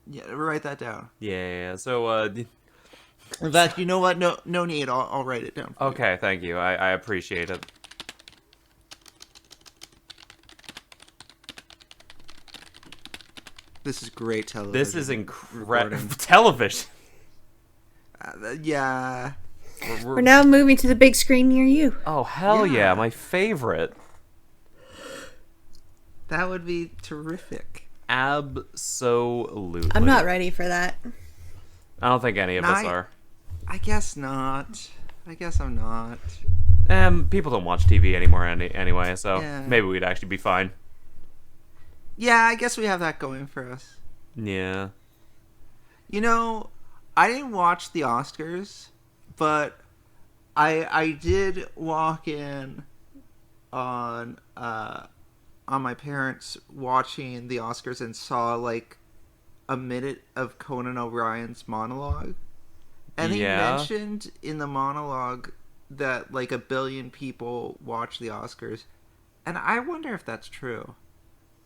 Yeah, write that down. Yeah. So, In fact, you know what? No need. I'll write it down for you. okay, thank you. I appreciate it. This is great This is television incredible recording. television. Yeah, We're now moving to the big screen near you. Oh hell yeah, Yeah. my favorite. that would be terrific. Absolutely. I'm not ready for that. I don't think any of us I- are. I guess not. I guess I'm not. People don't watch TV anymore anyway, so Yeah. maybe we'd actually be fine. Yeah, I guess we have that going for us. Yeah. You know, I didn't watch the Oscars, but I did walk in on my parents watching the Oscars and saw like a minute of Conan O'Brien's monologue. And he Yeah. mentioned in the monologue that like 1 billion people watch the Oscars. And I wonder if that's true.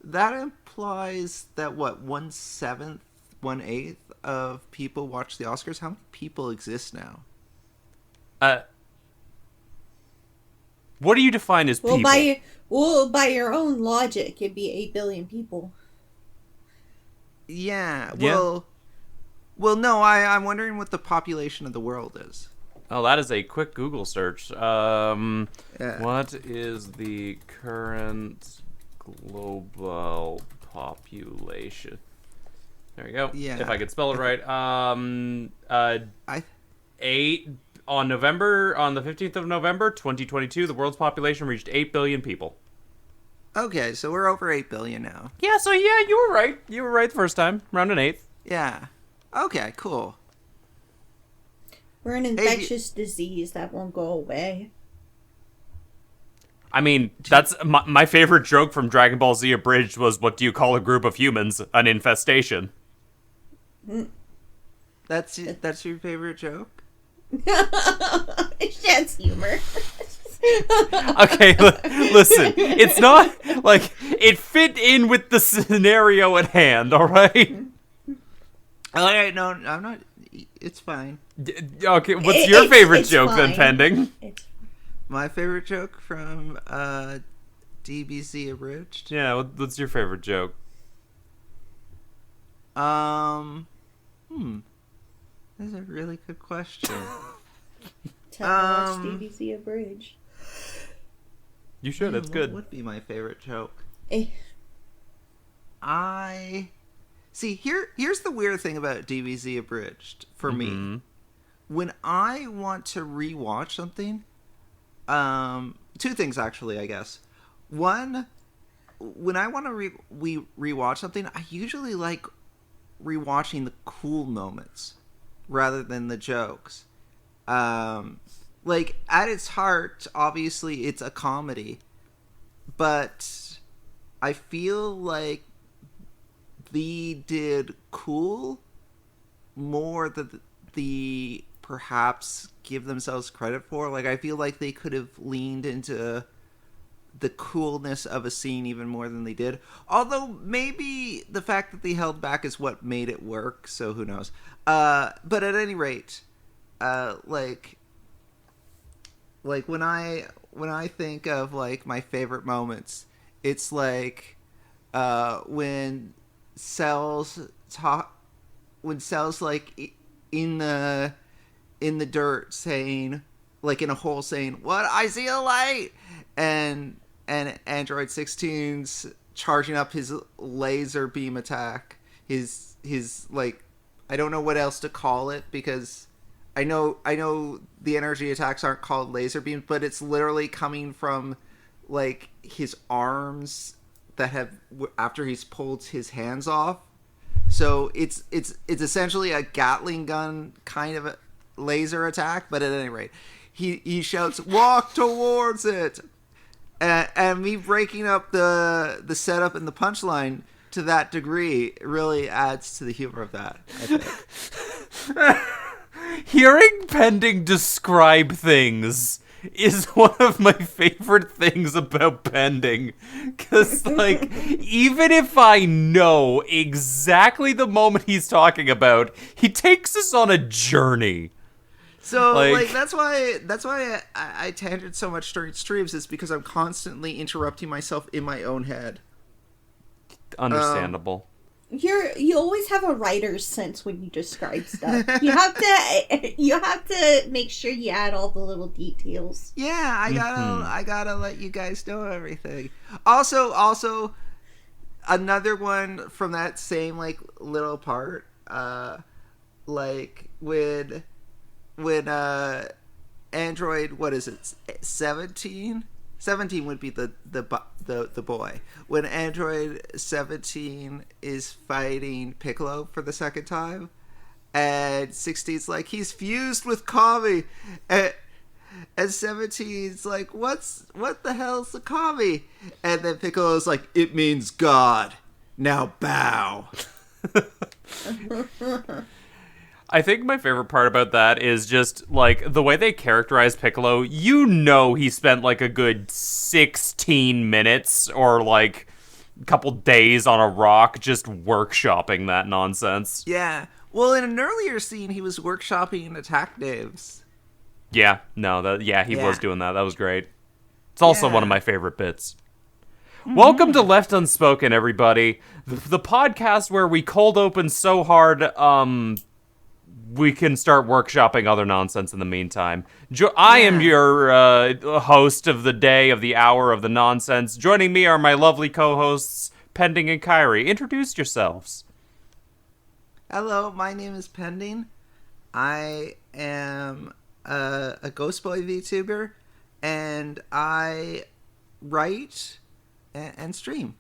That implies that what, 1/7, 1/8 of people watch the Oscars? How many people exist now? What do you define as people? By your own logic, it'd be 8 billion people. Yeah, Yeah. well, no, I'm wondering what the population of the world is. Oh, that is a quick Google search. Yeah. What is the current global population? There we go. Yeah. If I could spell it right. I 8 on the 15th of November, 2022, the world's population reached 8 billion people. Okay, so we're over 8 billion now. Yeah, so yeah, you were right. You were right the first time. Around an eighth. Yeah. Okay, cool. We're an infectious disease that won't go away. I mean, that's my favorite joke from Dragon Ball Z Abridged was, what do you call a group of humans? An infestation. That's your favorite joke? Shad's humor. Okay, listen. It's not like it fit in with the scenario at hand, all right? All right, no, I'm not. It's fine. Okay, what's your favorite It's joke then, fine. Pending? It's My favorite joke from DBZ Abridged. Yeah, what's your favorite joke? That's a really good question. Watch DBZ Abridged. You should. It's What good. would be my favorite joke? Eh. I see. Here's the weird thing about DBZ Abridged for me. When I want to rewatch something, two things actually, I guess. One, when I want to rewatch something, I usually like rewatching the cool moments rather than the jokes. Like at its heart, obviously it's a comedy, but I feel like they did cool more than the perhaps give themselves credit for. Like I feel like they could have leaned into the coolness of a scene even more than they did. Although maybe the fact that they held back is what made it work, so who knows. But at any rate, like when I think of like my favorite moments, it's like when Cell's like in the dirt saying, like in a hole saying, "What? I see a light," and Android 16's charging up his laser beam attack, his like, I don't know what else to call it, because I know the energy attacks aren't called laser beams, but it's literally coming from like his arms that have, after he's pulled his hands off. So it's essentially a Gatling gun kind of a laser attack, but at any rate, he shouts, "Walk towards it," and me breaking up the setup and the punchline to that degree really adds to the humor of that, I think. Hearing Pending describe things is one of my favorite things about pending. Because, like, even if I know exactly the moment he's talking about, he takes us on a journey. So, like that's why I tangent so much during streams, is because I'm constantly interrupting myself in my own head. Understandable. You always have a writer's sense when you describe stuff. You have to make sure you add all the little details. Yeah, I gotta let you guys know everything. Also, another one from that same like little part, like when Android, what is it, 17? 17 would be the boy. When Android 17 is fighting Piccolo for the second time, and 16's like, he's fused with Kami, and 17's like, what the hell's the Kami? And then Piccolo's like, it means God. Now bow. I think my favorite part about that is just, like, the way they characterize Piccolo. You know he spent, like, a good 16 minutes or, like, a couple days on a rock just workshopping that nonsense. Yeah. Well, in an earlier scene, he was workshopping attack names. Yeah. No, he was doing that. That was great. It's also one of my favorite bits. Mm-hmm. Welcome to Left Unspoken, everybody. The podcast where we cold open so hard, we can start workshopping other nonsense in the meantime. I am your host of the day, of the hour, of the nonsense. Joining me are my lovely co-hosts, Pending and Kyrie. Introduce yourselves. Hello, my name is Pending. I am a Ghost Boy VTuber, and I write and stream.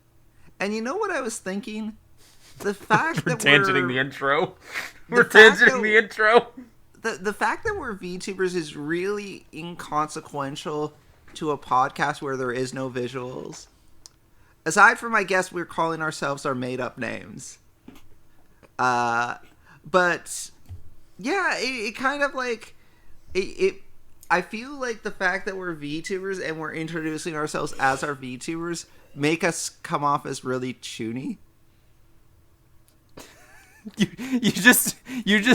And you know what I was thinking? The fact that tangenting the intro. We're tangenting the intro. The fact that we're VTubers is really inconsequential to a podcast where there is no visuals. Aside from, I guess, we're calling ourselves our made-up names. But, yeah, it kind of, like... I feel like the fact that we're VTubers and we're introducing ourselves as our VTubers make us come off as really chuny. You just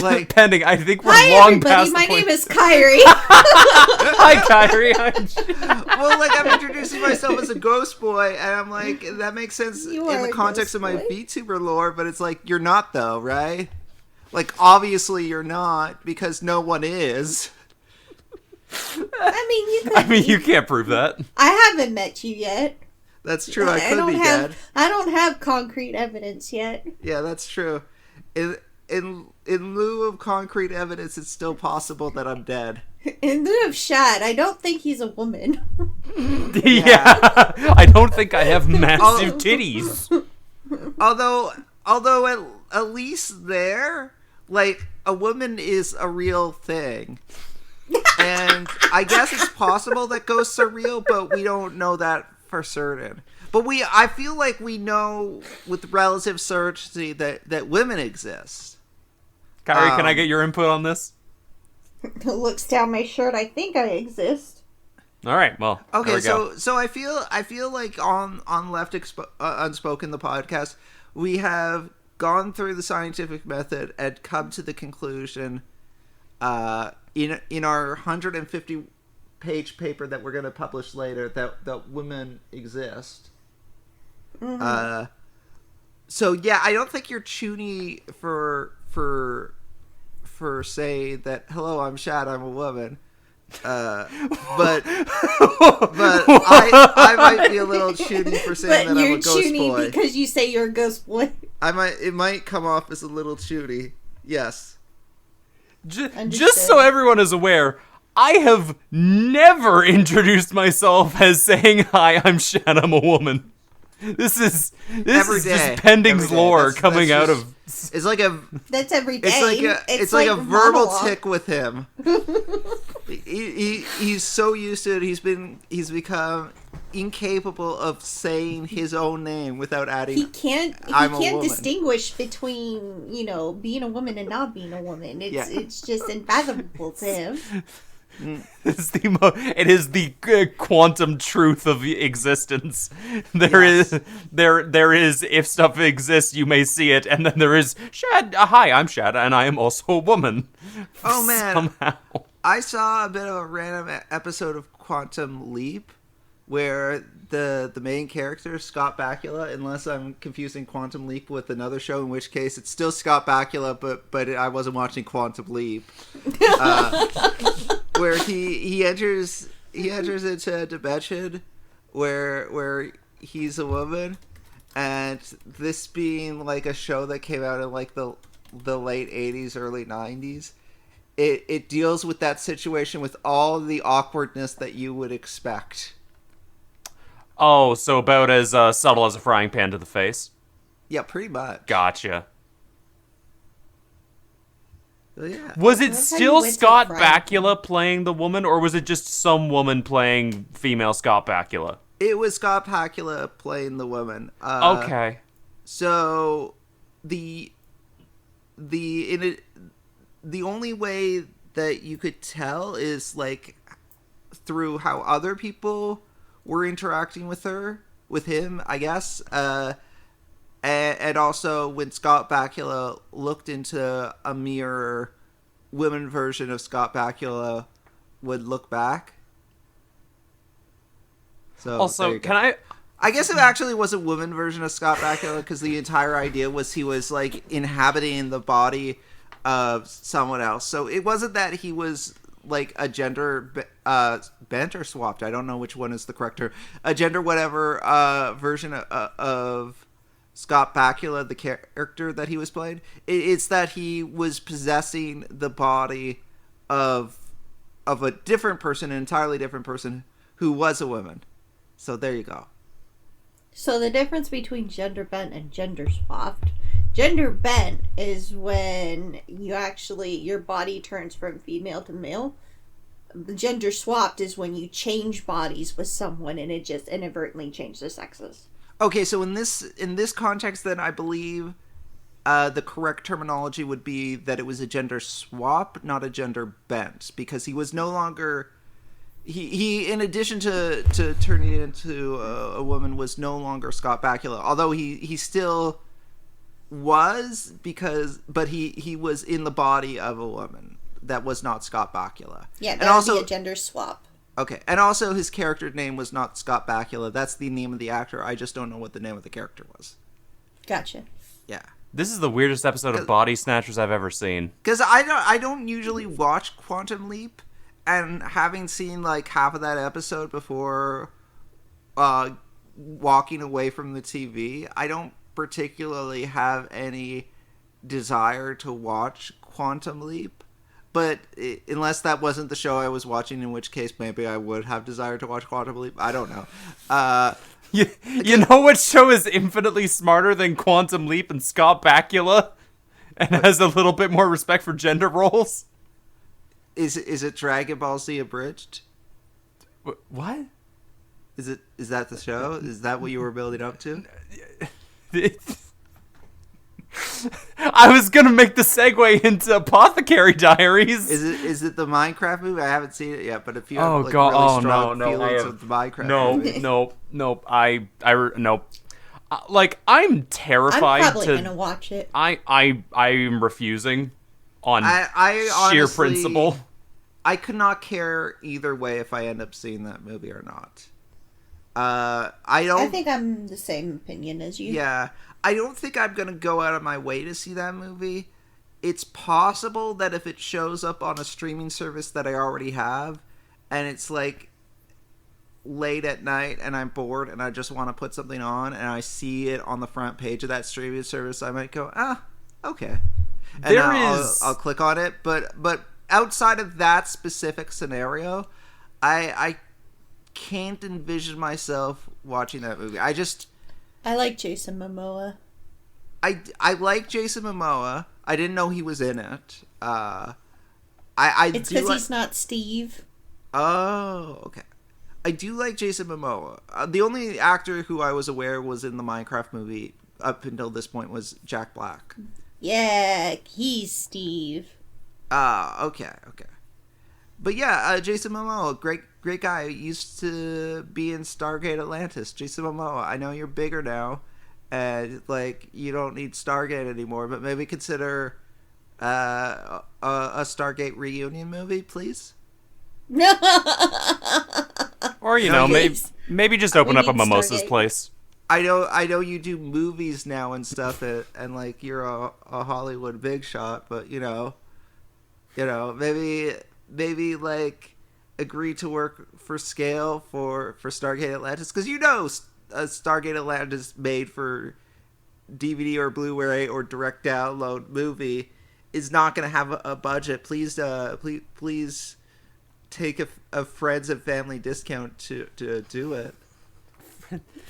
like, Pending. I think we're hi, long everybody. past My the point. name is Kyrie. Hi, Kyrie. Well, like, I'm introducing myself as a ghost boy, and I'm like, that makes sense in the context of my VTuber lore, but it's like, you're not, though, right? Like, obviously you're not, because no one is. I mean, you can't prove that. I haven't met you yet. That's true. I could be dead. I don't have concrete evidence yet. Yeah, that's true. In lieu of concrete evidence, it's still possible that I'm dead. In lieu of Shad, I don't think he's a woman. Yeah. I don't think I have massive titties. Although at least there, like, a woman is a real thing. And I guess it's possible that ghosts are real, but we don't know that for certain. But I feel like we know with relative certainty that women exist. Kyrie, can I get your input on this? Looks down my shirt. I think I exist. All right. Well, okay. So I feel like on Left Unspoken, the podcast, we have gone through the scientific method and come to the conclusion, in our 150-page paper that we're going to publish later, that women exist. Mm-hmm. So yeah, I don't think you're chuny for say that, hello, I'm Shad, I'm a woman. But I might be a little chuny for saying that I'm a ghost boy. But you're chuny because you say you're a ghost boy. It might come off as a little chuny. Yes. Just so everyone is aware, I have never introduced myself as saying, hi, I'm Shad, I'm a woman. This is just Pending's lore coming out of... It's like a... That's every day. It's like a verbal tick with him. He's so used to it. He's become incapable of saying his own name without adding... He can't distinguish between, being a woman and not being a woman. It's just unfathomable to him. It is the quantum truth of existence. There is if stuff exists, you may see it, and then there is Shad. Hi, I'm Shad, and I am also a woman. Oh man, somehow I saw a bit of a random episode of Quantum Leap where the main character, Scott Bakula, unless I'm confusing Quantum Leap with another show, in which case it's still Scott Bakula, but I wasn't watching Quantum Leap. Where he enters into a dimension where he's a woman, and this being like a show that came out in like the late 80s, early 90s, it deals with that situation with all the awkwardness that you would expect. Oh, so about as subtle as a frying pan to the face? Yeah, pretty much. Gotcha. So, yeah. Was it still Scott frying Bakula playing the woman, or was it just some woman playing female Scott Bakula? It was Scott Bakula playing the woman. Okay. So the only way that you could tell is like through how other people were interacting with him, I guess. And also when Scott Bakula looked into a mirror, women version of Scott Bakula would look back. So Also, I guess it actually was a woman version of Scott Bakula because the entire idea was he was like inhabiting the body of someone else. So it wasn't that he was like a gender bent or swapped. I don't know which one is the correct term. A gender whatever version of Scott Bakula, the character that he was playing. It's that he was possessing the body of a different person, an entirely different person who was a woman. So there you go. So the difference between gender bent and gender swapped. Gender bent is when your body turns from female to male. The gender swapped is when you change bodies with someone and it just inadvertently changed their sexes. Okay, so in this context, then I believe the correct terminology would be that it was a gender swap, not a gender bent, because he was no longer he in addition to turning into a woman, was no longer Scott Bakula, although he still was, but he was in the body of a woman that was not Scott Bakula. Yeah, that and would also be a gender swap. Okay, and also his character name was not Scott Bakula. That's the name of the actor. I just don't know what the name of the character was. Gotcha. Yeah. This is the weirdest episode of Body Snatchers I've ever seen. Because I don't usually watch Quantum Leap, and having seen like half of that episode before walking away from the TV, I don't particularly have any desire to watch Quantum Leap. But unless that wasn't the show I was watching, in which case maybe I would have desire to watch Quantum Leap. I don't know. You know what show is infinitely smarter than Quantum Leap and Scott Bakula? And has a little bit more respect for gender roles? Is it Dragon Ball Z Abridged? What? Is that the show? Is that what you were building up to? I was gonna make the segue into Apothecary Diaries. Is it the Minecraft movie? I haven't seen it yet, but if you have really strong feelings with the Minecraft movie. Nope. Nope. Like, I'm terrified. I'm probably gonna watch it. I'm refusing on I sheer honestly, principle. I could not care either way if I end up seeing that movie or not. I think I'm the same opinion as you. Yeah. I don't think I'm going to go out of my way to see that movie. It's possible that if it shows up on a streaming service that I already have, and it's like late at night and I'm bored and I just want to put something on and I see it on the front page of that streaming service, I might go, okay. And I'll click on it. But outside of that specific scenario, I can't envision myself watching that movie. I like Jason Momoa. I like Jason Momoa. I didn't know he was in it. It's because he's not Steve. Oh, okay. I do like Jason Momoa. The only actor who I was aware was in the Minecraft movie up until this point was Jack Black. Yeah, he's Steve. Okay. But yeah, Jason Momoa, great guy. Used to be in Stargate Atlantis. Jason Momoa, I know you're bigger now, and like you don't need Stargate anymore. But maybe consider a Stargate reunion movie, please. Or maybe just open up a mimosa's place. I know you do movies now and stuff, and like you're a Hollywood big shot, but maybe like agree to work for scale for Stargate Atlantis, because Stargate Atlantis made for DVD or Blu-ray or direct download movie is not going to have a budget. Please take a friends and family discount to do it.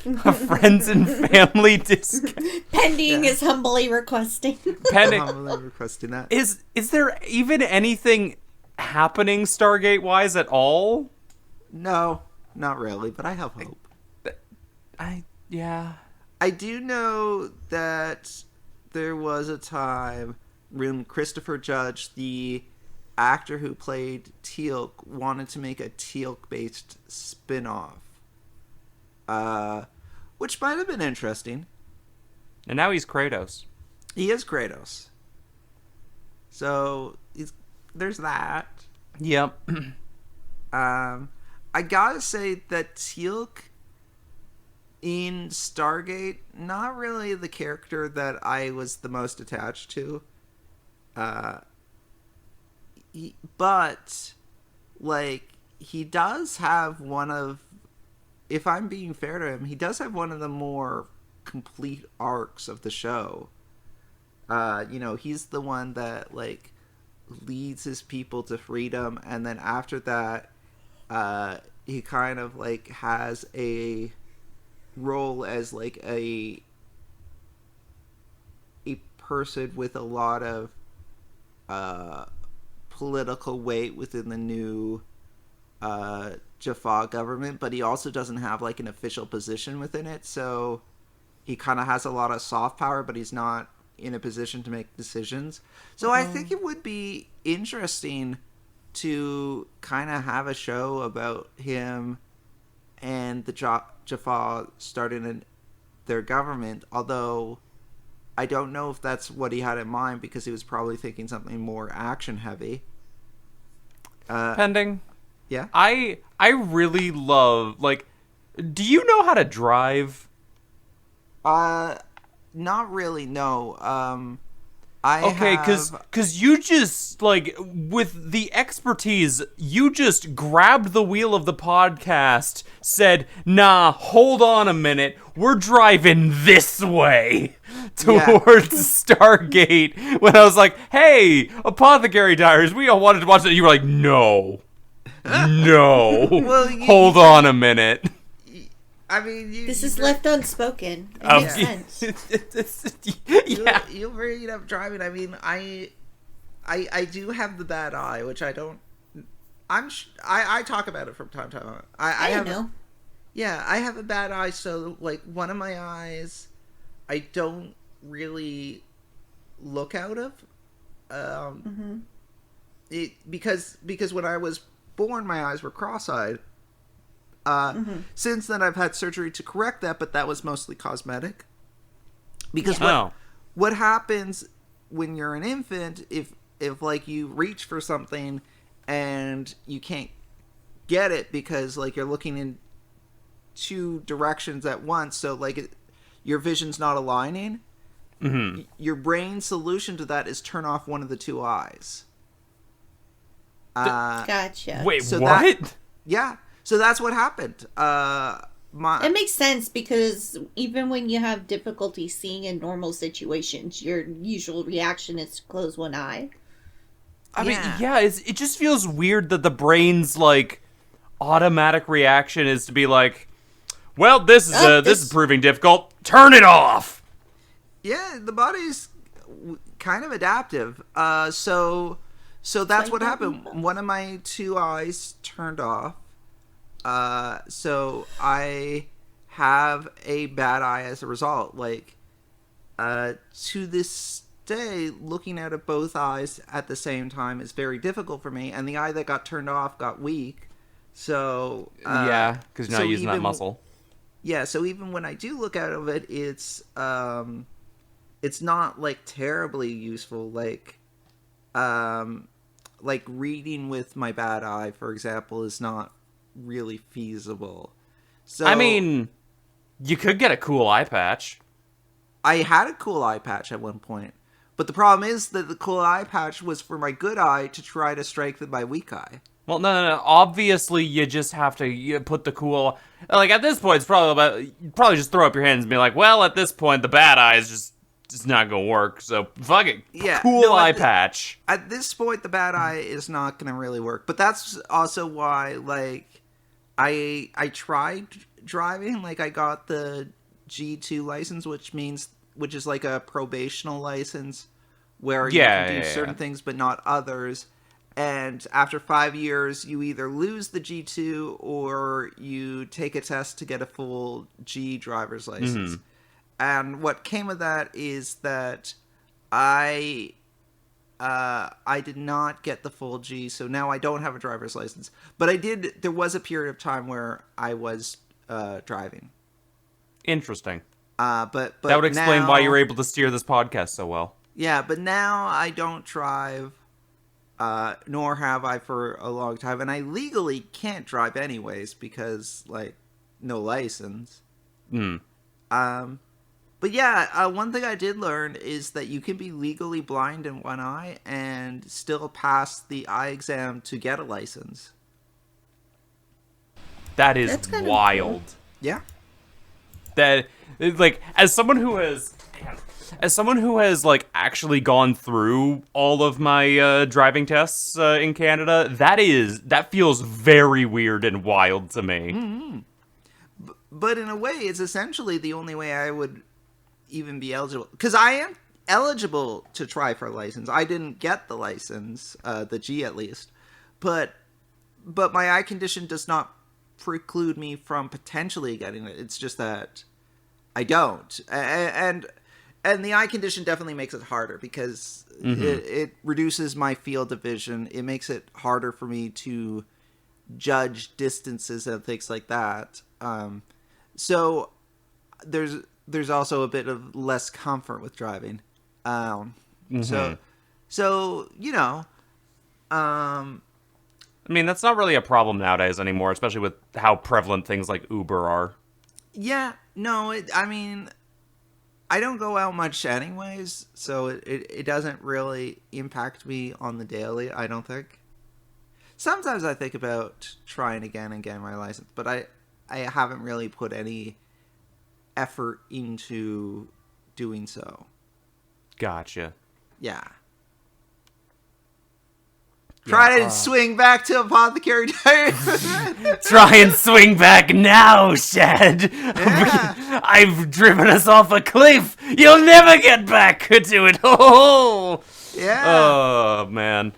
A friends and family discount. Pending is humbly requesting. Humbly requesting that. Is there even anything happening Stargate-wise at all? No, not really, but I have hope. Yeah. I do know that there was a time when Christopher Judge, the actor who played Teal'c, wanted to make a Teal'c-based spin-off. Which might have been interesting. And now he's Kratos. He is Kratos. So, there's that. Yep. I gotta say that Teal'c in Stargate, not really the character that I was the most attached to. But, like, he does have one of, if I'm being fair to him, he does have one of the more complete arcs of the show. He's the one that, like, leads his people to freedom, and then after that, he kind of, like, has a role as, like, a person with a lot of political weight within the new Jaffa government, but he also doesn't have like an official position within it, so he kind of has a lot of soft power, but he's not in a position to make decisions. So I think it would be interesting to kind of have a show about him and the Jaffa starting their government, although I don't know if that's what he had in mind, because he was probably thinking something more action heavy. Pending. Yeah. I really love, like, do you know how to drive? Not really, no. Because you just, like, with the expertise, you just grabbed the wheel of the podcast, said, nah, hold on a minute, we're driving this way towards Stargate, when I was like, hey, Apothecary Diaries, we all wanted to watch it, and you were like, no, well, hold on a minute. I mean, this is left unspoken. It makes sense. Yeah. You'll bring it up driving. I mean, I do have the bad eye, which I don't. I talk about it from time to time. I know. Yeah, I have a bad eye, so like one of my eyes, I don't really look out of. Because when I was born, my eyes were cross-eyed. Since then, I've had surgery to correct that, but that was mostly cosmetic. Because what happens when you're an infant, if like you reach for something and you can't get it because like you're looking in two directions at once, so like your vision's not aligning. Your brain's solution to that is turn off one of the two eyes. Gotcha. Wait, so what? So that's what happened. It makes sense, because even when you have difficulty seeing in normal situations, your usual reaction is to close one eye. I mean, it just feels weird that the brain's like automatic reaction is to be like, well, this is proving difficult. Turn it off. Yeah, the body's kind of adaptive. So that's what happened. One of my two eyes turned off. So I have a bad eye as a result. Like, to this day, looking out of both eyes at the same time is very difficult for me, and the eye that got turned off got weak. So yeah, because you're not using that muscle. Yeah, so even when I do look out of it, it's not like terribly useful. Like reading with my bad eye, for example, is not really feasible. So I mean, you could get a cool eye patch. I had a cool eye patch at one point, but the problem is that the cool eye patch was for my good eye to try to strengthen my weak eye. Well, no. Obviously, you just have to put the cool. Like at this point, it's probably just throw up your hands and be like, well, at this point, the bad eye is just not gonna work. So fuck it. Yeah, cool eye patch. At this point, the bad eye is not gonna really work. But that's also why, like, I tried driving. Like, I got the G2 license, which is like a probational license where you can do certain things but not others. And after 5 years, you either lose the G2 or you take a test to get a full G driver's license. Mm-hmm. And what came of that is that I did not get the full G, so now I don't have a driver's license. But there was a period of time where I was driving. Interesting. But that would explain why you were able to steer this podcast so well. Yeah, but now I don't drive. Nor have I for a long time, and I legally can't drive anyways because, like, no license. But yeah, one thing I did learn is that you can be legally blind in one eye and still pass the eye exam to get a license. That is wild. Cool. Yeah. That, like, as someone who has like actually gone through all of my driving tests in Canada, that feels very weird and wild to me. Mm-hmm. But in a way, it's essentially the only way I would even be eligible, because I am eligible to try for a license. I didn't get the license, the G at least, but my eye condition does not preclude me from potentially getting it. It's just that I don't, and the eye condition definitely makes it harder because it reduces my field of vision. It makes it harder for me to judge distances and things like that. So there's also a bit of less comfort with driving. So you know, I mean, that's not really a problem nowadays anymore, especially with how prevalent things like Uber are. Yeah, no, I mean, I don't go out much anyways, so it doesn't really impact me on the daily, I don't think. Sometimes I think about trying again and getting my license, but I haven't really put any effort into doing so. Gotcha. Yeah. Try to swing back to Apothecary Diary. Try and swing back now, Shad. Yeah. I've driven us off a cliff. You'll never get back to it. Oh, yeah. Oh, man.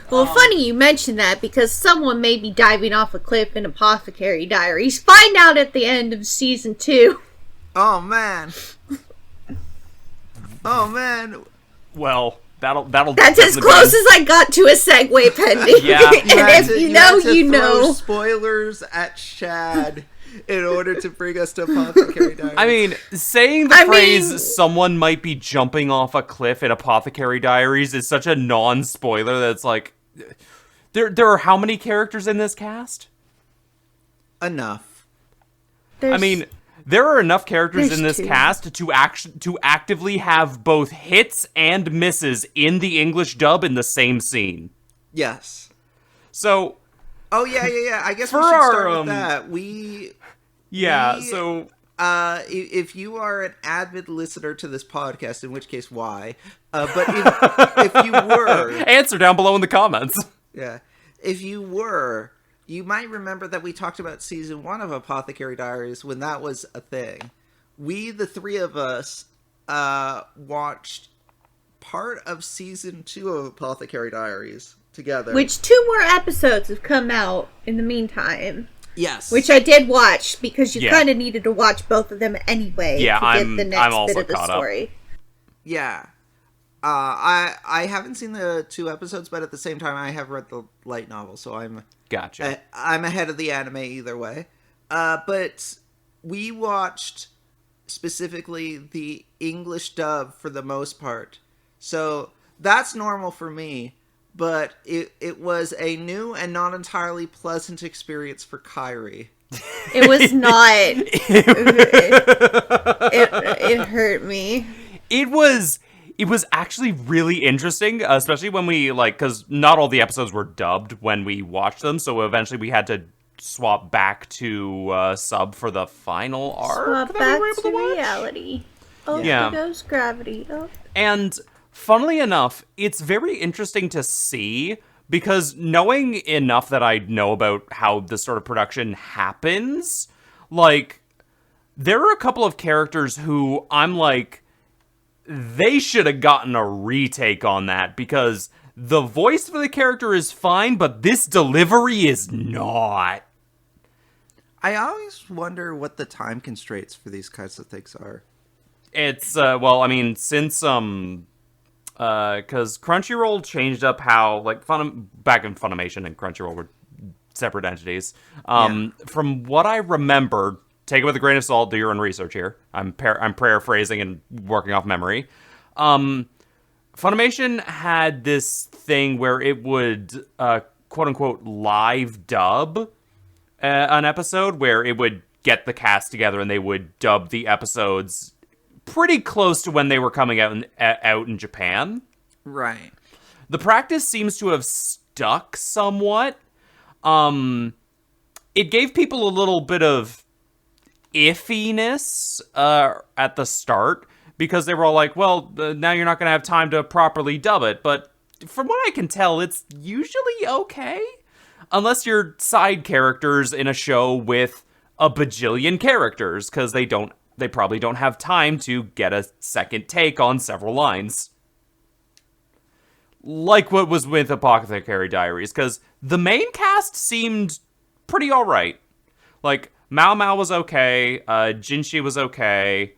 Well, funny you mention that because someone may be diving off a cliff in Apothecary Diaries. Find out at the end of season 2. Oh, man. Oh, man. Well, that'll. That's as close as I got to a segue pending. Yeah. And if you know, you know. Spoilers at Shad in order to bring us to Apothecary Diaries. I mean, saying the phrase "someone might be jumping off a cliff" in Apothecary Diaries is such a non-spoiler that it's like, there are how many characters in this cast? Enough. I mean, there are enough characters in this cast to actively have both hits and misses in the English dub in the same scene. Yes. So. Oh yeah. I guess we should start with that. If you are an avid listener to this podcast, in which case, why? But if you were, answer down below in the comments. Yeah, if you were. You might remember that we talked about season 1 of Apothecary Diaries when that was a thing. We, the three of us, watched part of season 2 of Apothecary Diaries together. Which 2 more episodes have come out in the meantime. Yes. Which I did watch because you kind of needed to watch both of them anyway to get the next I'm also bit of the story. Yeah. I haven't seen the 2 episodes, but at the same time, I have read the light novel, so Gotcha. I'm ahead of the anime either way. But we watched specifically the English dub for the most part, so that's normal for me. But it was a new and not entirely pleasant experience for Kyrie. It was not. It hurt me. It was actually really interesting, especially when we, like, because not all the episodes were dubbed when we watched them, so eventually we had to swap back to sub for the final arc. Swap that back we were able to watch. reality. Oh, Yeah. there goes gravity. Oh. And funnily enough, it's very interesting to see, because knowing enough that I know about how this sort of production happens, like, there are a couple of characters who I'm like, they should have gotten a retake on that, because the voice for the character is fine, but this delivery is not. I always wonder what the time constraints for these kinds of things are. It's, well, I mean, since, because Crunchyroll changed up how, like, back in Funimation and Crunchyroll were separate entities. From what I remember, take it with a grain of salt, do your own research here. I'm paraphrasing and working off memory. Funimation had this thing where it would, quote-unquote, live dub an episode, where it would get the cast together and they would dub the episodes pretty close to when they were coming out in Japan. Right. The practice seems to have stuck somewhat. It gave people a little bit of iffiness at the start, because they were all like, well, now you're not going to have time to properly dub it. But from what I can tell, it's usually okay. Unless you're side characters in a show with a bajillion characters, because they probably don't have time to get a second take on several lines. Like what was with Apothecary Diaries, because the main cast seemed pretty alright. Like, Mao Mao was okay, Jinshi was okay.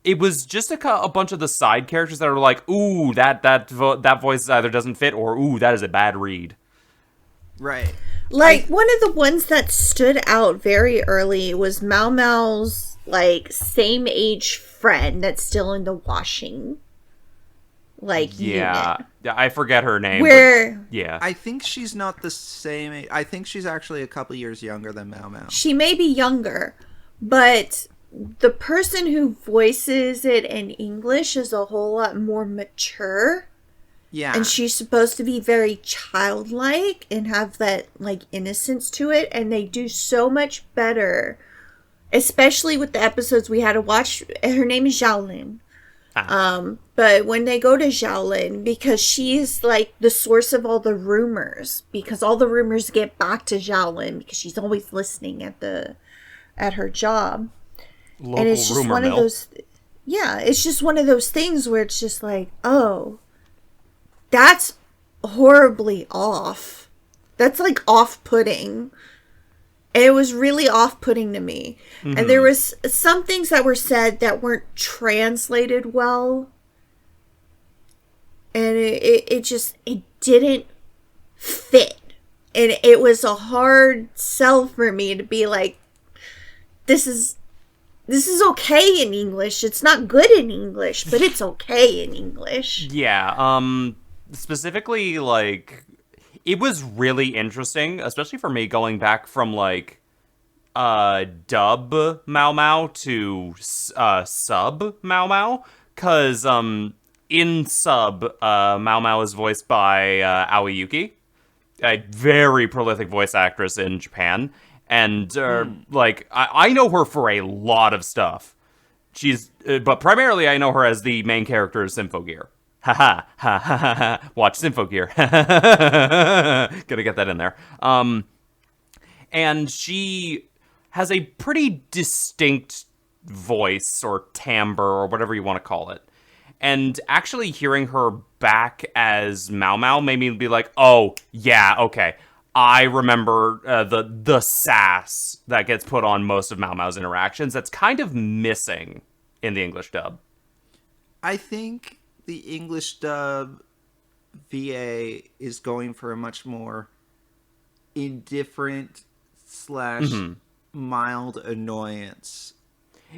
It was just a bunch of the side characters that are like, ooh, that voice either doesn't fit, or ooh, that is a bad read. Right. Like, one of the ones that stood out very early was Mao Mao's, like, same age friend that's still in the washing, like, unit. Yeah, I forget her name. Where yeah. I think she's not the same age. I think she's actually a couple years younger than Mao Mao. she may be younger, but the person who voices it in English is a whole lot more mature. Yeah. And she's supposed to be very childlike and have that, like, innocence to it. And they do so much better, especially with the episodes we had to watch. Her name is Xiaolin. But when they go to Xiaolin, because she's, like, the source of all the rumors, because all the rumors get back to Xiaolin, because she's always listening at her job. Local and it's just rumor one mill. of those, it's just one of those things where it's just like, oh, that's horribly off. That's, like, off-putting. And it was really off-putting to me. Mm-hmm. And there was some things that were said that weren't translated well. And it didn't fit. And it was a hard sell for me to be like, this is okay in English. It's not good in English, but it's okay in English. Yeah, specifically, like, it was really interesting, especially for me, going back from, like, dub Mao Mao to sub Mao Mao, because in sub, Mao Mao is voiced by Aoi Yuki, a very prolific voice actress in Japan, and like, I know her for a lot of stuff. She's, but primarily I know her as the main character of Symphogear. Ha ha ha ha ha! Watch Symphogear. Gonna get that in there. And she has a pretty distinct voice or timbre or whatever you want to call it. And actually hearing her back as Mao Mao made me be like, oh yeah, okay. I remember the sass that gets put on most of Mao Mao's interactions. That's kind of missing in the English dub. I think the English dub VA is going for a much more indifferent slash Mm-hmm. mild annoyance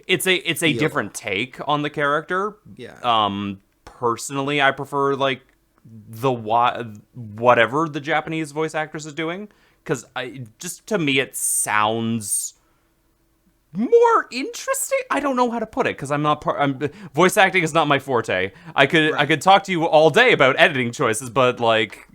It's a feel. different take on the character. Yeah. Personally, I prefer like whatever the Japanese voice actress is doing, because I just to me it sounds more interesting. I don't know how to put it because I'm not part. Voice acting is not my forte. I Right. could talk to you all day about editing choices, but like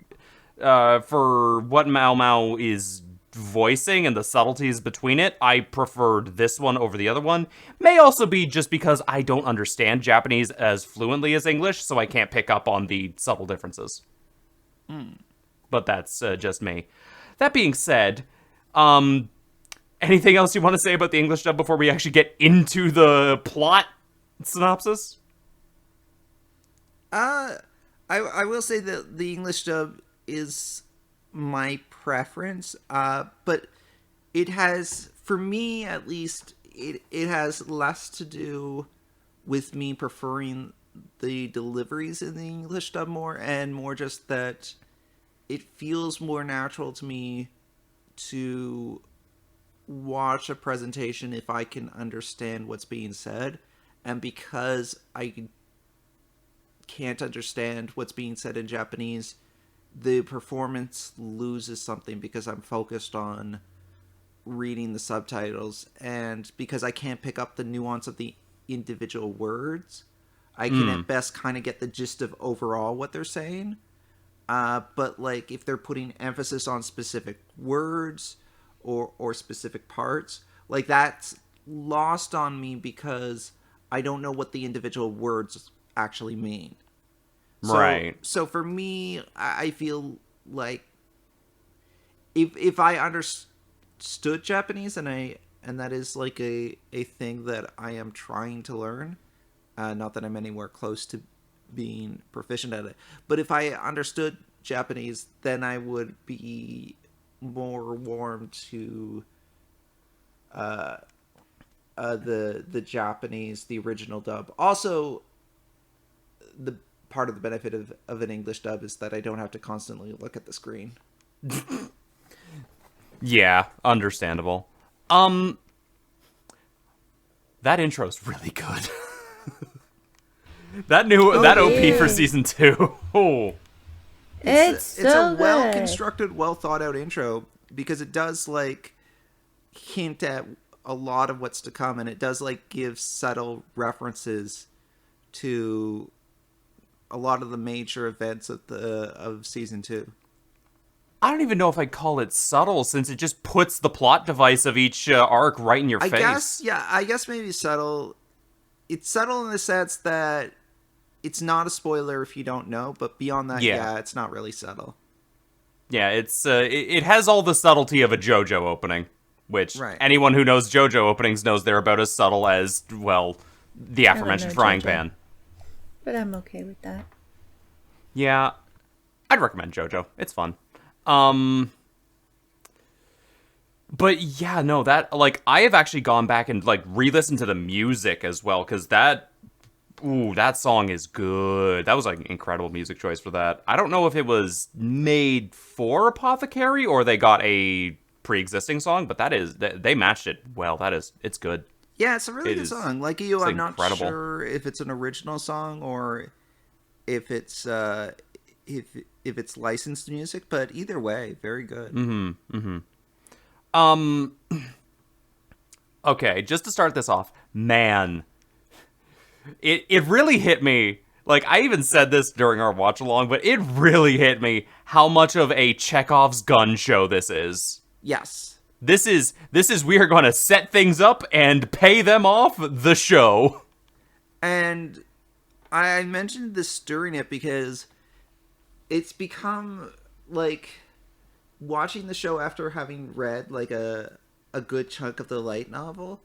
for what Mao Mao is voicing and the subtleties between it, I preferred this one over the other one. May also be just because I don't understand Japanese as fluently as English, so I can't pick up on the subtle differences. But that's just me. That being said, um, anything else you want to say about the English dub before we actually get into the plot synopsis? Uh, I will say that the English dub is my preference. But it has, for me at least, it has less to do with me preferring the deliveries in the English dub more, and more just that it feels more natural to me to watch a presentation if I can understand what's being said. And because I can't understand what's being said in Japanese, the performance loses something because I'm focused on reading the subtitles, and because I can't pick up the nuance of the individual words, I can Hmm. at best kind of get the gist of overall what they're saying. But like if they're putting emphasis on specific words or specific parts, like that's lost on me because I don't know what the individual words actually mean. Right. So for me, I feel like if I understood Japanese, and that is like a thing that I am trying to learn, not that I'm anywhere close to being proficient at it, but if I understood Japanese, then I would be more warm to uh, the Japanese, the original dub. Also, the part of the benefit of an English dub is that I don't have to constantly look at the screen. Yeah, understandable. Um, that intro's really good. That It OP for is. season 2. Oh. It's It's a so well good. constructed, well thought out intro because it does like hint at a lot of what's to come, and it does like give subtle references to a lot of the major events of season two. I don't even know if I'd call it subtle since it just puts the plot device of each arc right in your I guess, face. yeah, I guess maybe subtle. It's subtle in the sense that it's not a spoiler if you don't know, but beyond that, Yeah. yeah, it's not really subtle. Yeah, it has all the subtlety of a JoJo opening, which Right. anyone who knows JoJo openings knows they're about as subtle as, well, the I don't know aforementioned frying JoJo, pan. but I'm okay with that. Yeah, I'd recommend JoJo. It's fun. Um, but yeah, no, that like I have actually gone back and like re-listened to the music as well because that song is good. That was like an incredible music choice for that. I don't know if it was made for Apothecary or they got a pre-existing song, but they matched it well. It's good. Yeah, it's a really It good is song. Like you, it's I'm not incredible. sure if it's an original song or if it's if it's licensed music, but either way, very good. Um, okay, just to start this off, man, it really hit me. Like I even said this during our watch along, but it really hit me how much of a Chekhov's gun show this is. Yes. This is we are going to set things up and pay them off the show. And I mentioned this during it because it's become like watching the show after having read like a good chunk of the light novel.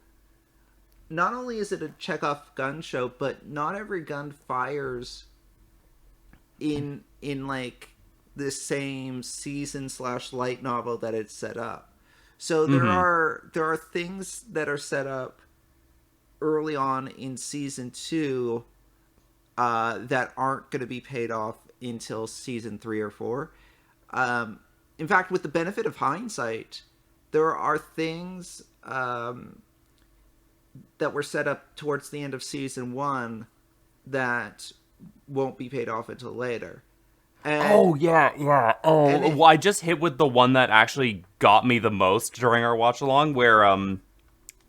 Not only is it a Chekhov gun show, but not every gun fires in like the same season slash light novel that it's set up. So Mm-hmm. there are things that are set up early on in season two that aren't going to be paid off until season 3 or 4. In fact, with the benefit of hindsight, there are things that were set up towards the end of season 1 that won't be paid off until later. And, yeah. Well, I just hit with the one that actually got me the most during our watch along, where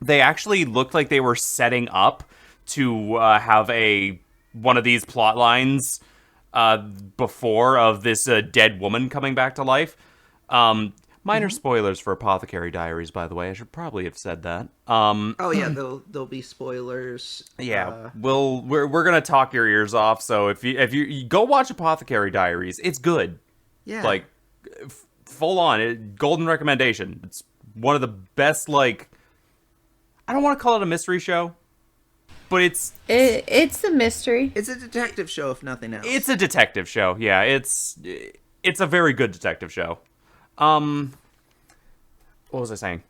they actually looked like they were setting up to have one of these plot lines before of this dead woman coming back to life. Minor spoilers for Apothecary Diaries, by the way. I should probably have said that. Oh yeah, there'll be spoilers. Yeah, we're gonna talk your ears off. So if you go watch Apothecary Diaries, it's good. Yeah, like full on golden recommendation. It's one of the best. Like, I don't want to call it a mystery show, but it's a mystery. It's a detective show, if nothing else. It's a detective show. Yeah, it's a very good detective show. What was I saying?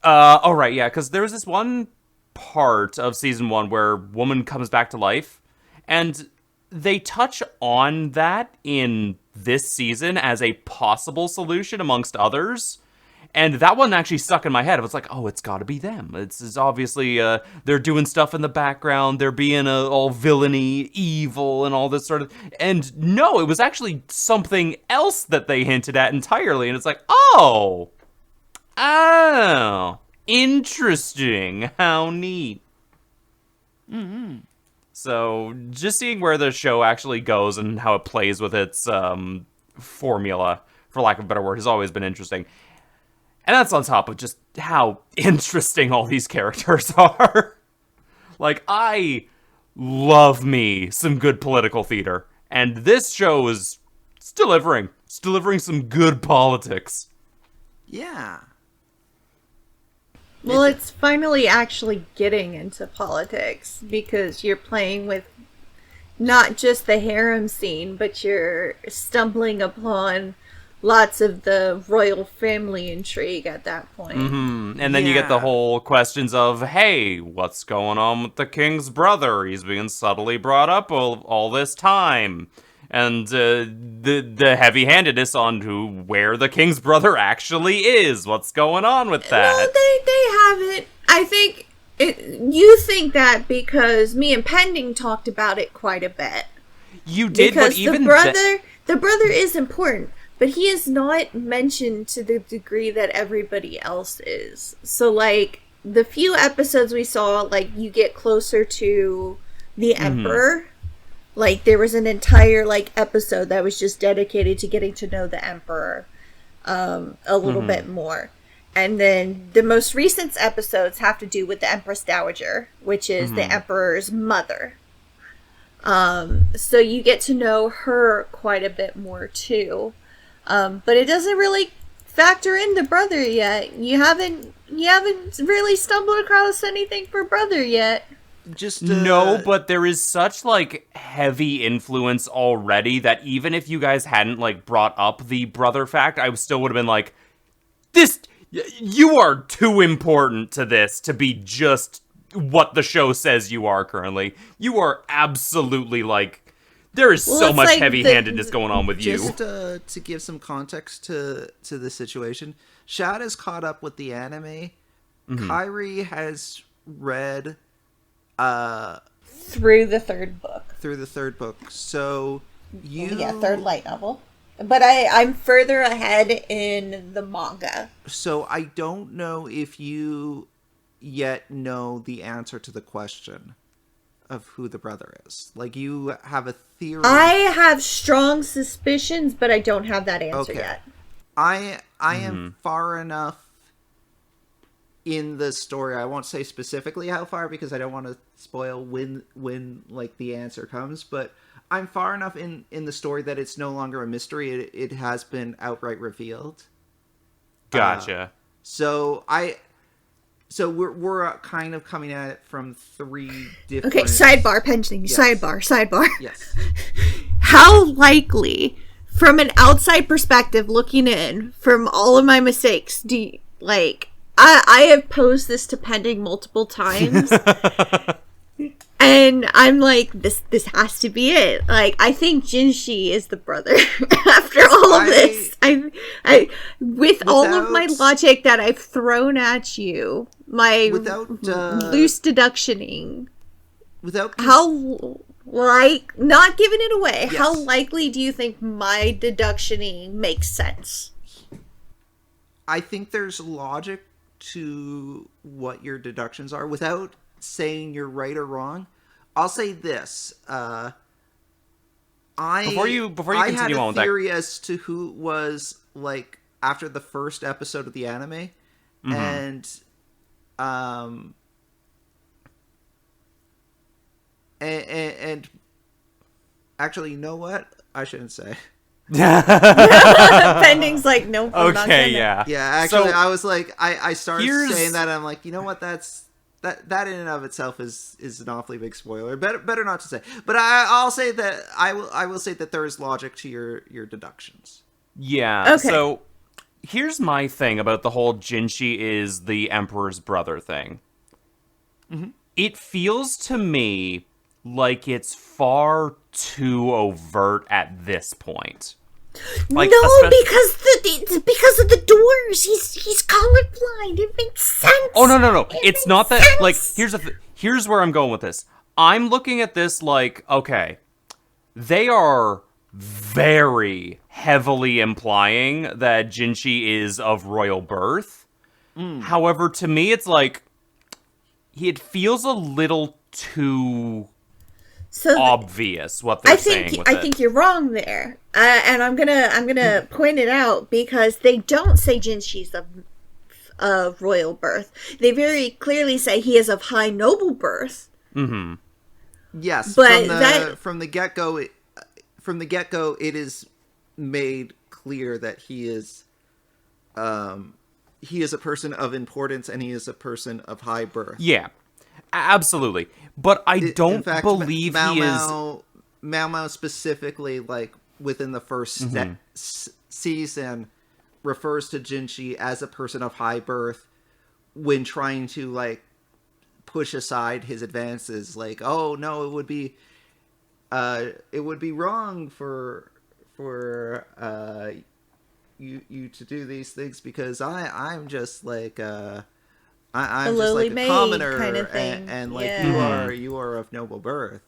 Oh, right, yeah, because there was this one part of season 1 where woman comes back to life, and they touch on that in this season as a possible solution amongst others, and that one actually stuck in my head. I was like, oh, it's gotta be them. It's obviously, they're doing stuff in the background, they're being all villainy, evil, and all this sort of... And no, it was actually something else that they hinted at entirely, and it's like, oh, interesting, how neat. So, just seeing where the show actually goes and how it plays with its formula, for lack of a better word, has always been interesting. And that's on top of just how interesting all these characters are. Like, I love me some good political theater. And this show is delivering. It's delivering some good politics. Yeah. Well, it's finally actually getting into politics, because you're playing with not just the harem scene, but you're stumbling upon lots of the royal family intrigue at that point. And then you get the whole questions of, hey, what's going on with the king's brother? He's being subtly brought up all this time. And the heavy-handedness on where the king's brother actually is. What's going on with that? No, they haven't. I think you think that because me and Pending talked about it quite a bit. You did, because but even the brother is important, but he is not mentioned to the degree that everybody else is. So, like, the few episodes we saw, like, you get closer to the Emperor. Like, there was an entire, like, episode that was just dedicated to getting to know the Emperor a little bit more. And then the most recent episodes have to do with the Empress Dowager, which is the Emperor's mother. So you get to know her quite a bit more, too. But it doesn't really factor in the brother yet. You haven't really stumbled across anything for brother yet. No, but there is such, like, heavy influence already that even if you guys hadn't, like, brought up the brother fact, I still would have been like, you are too important to this to be just what the show says you are currently. You are absolutely, like, there is so much, like, heavy-handedness going on with you. Just to give some context to the situation, Shad is caught up with the anime. Kairi has read... through the third book. So third light novel. But I'm further ahead in the manga. So I don't know if you yet know the answer to the question of who the brother is. Like, you have a theory. I have strong suspicions, but I don't have that answer yet. I am far enough in the story. I won't say specifically how far because I don't want to spoil when like the answer comes, but I'm far enough in the story that it's no longer a mystery. It has been outright revealed. Gotcha. So we're kind of coming at it from 3 different... Okay, sidebar, Pending. Yes. Sidebar. Yes. How likely, from an outside perspective, looking in, from all of my mistakes, do you, like... I have posed this to Pending multiple times. And I'm like, this has to be it. Like, I think Jinshi is the brother. After all of this, I with all of my logic that I've thrown at you, my loose deductioning, how, like, not giving it away, yes. How likely do you think my deductioning makes sense? I think there's logic to what your deductions are without saying you're right or wrong. I'll say this. Before you continue I had on a with that, theory as to who it was, like, after the first episode of the anime. And actually, you know what? I shouldn't say. Pending's like, nope. I'm not gonna. Yeah. Yeah, actually, So, I was like, I started saying that, and I'm like, you know what? That in and of itself is an awfully big spoiler. Better not to say. But I'll say that I will say that there is logic to your deductions. Yeah. Okay. So here's my thing about the whole Jinshi is the Emperor's brother thing. Mm-hmm. It feels to me like it's far too overt at this point. Like, no, because of the doors. He's colorblind. It makes sense. Oh no! It's not that. Sense. Like, here's where I'm going with this. I'm looking at this like, okay, they are very heavily implying that Jinshi is of royal birth. However, to me, it's like it feels a little too obvious what they're saying with I think you're wrong there, and I'm gonna point it out because they don't say Jinshi's of royal birth. They very clearly say he is of high noble birth. Mm-hmm. Yes, but from the get go, it is made clear that he is a person of importance and he is a person of high birth. Yeah. Absolutely. But I don't believe he is... Mao Mao specifically, like, within the first season, refers to Jinshi as a person of high birth when trying to, like, push aside his advances. Like, oh, no, it would be wrong for you to do these things because I'm just, like, I'm just like a commoner kind of thing. and like you are of noble birth.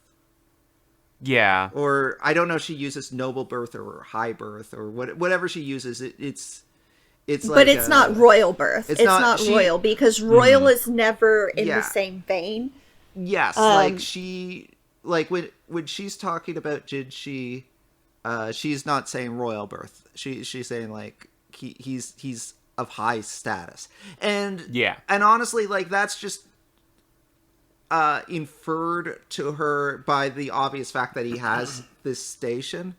Yeah. Or I don't know if she uses noble birth or high birth or whatever she uses. It's like, but it's not royal birth. It's not royal because royal is never in the same vein. Yes, like she like when she's talking about Jinshi, she's not saying royal birth. She's saying like he's of high status. And honestly, like, that's just inferred to her by the obvious fact that he has this station,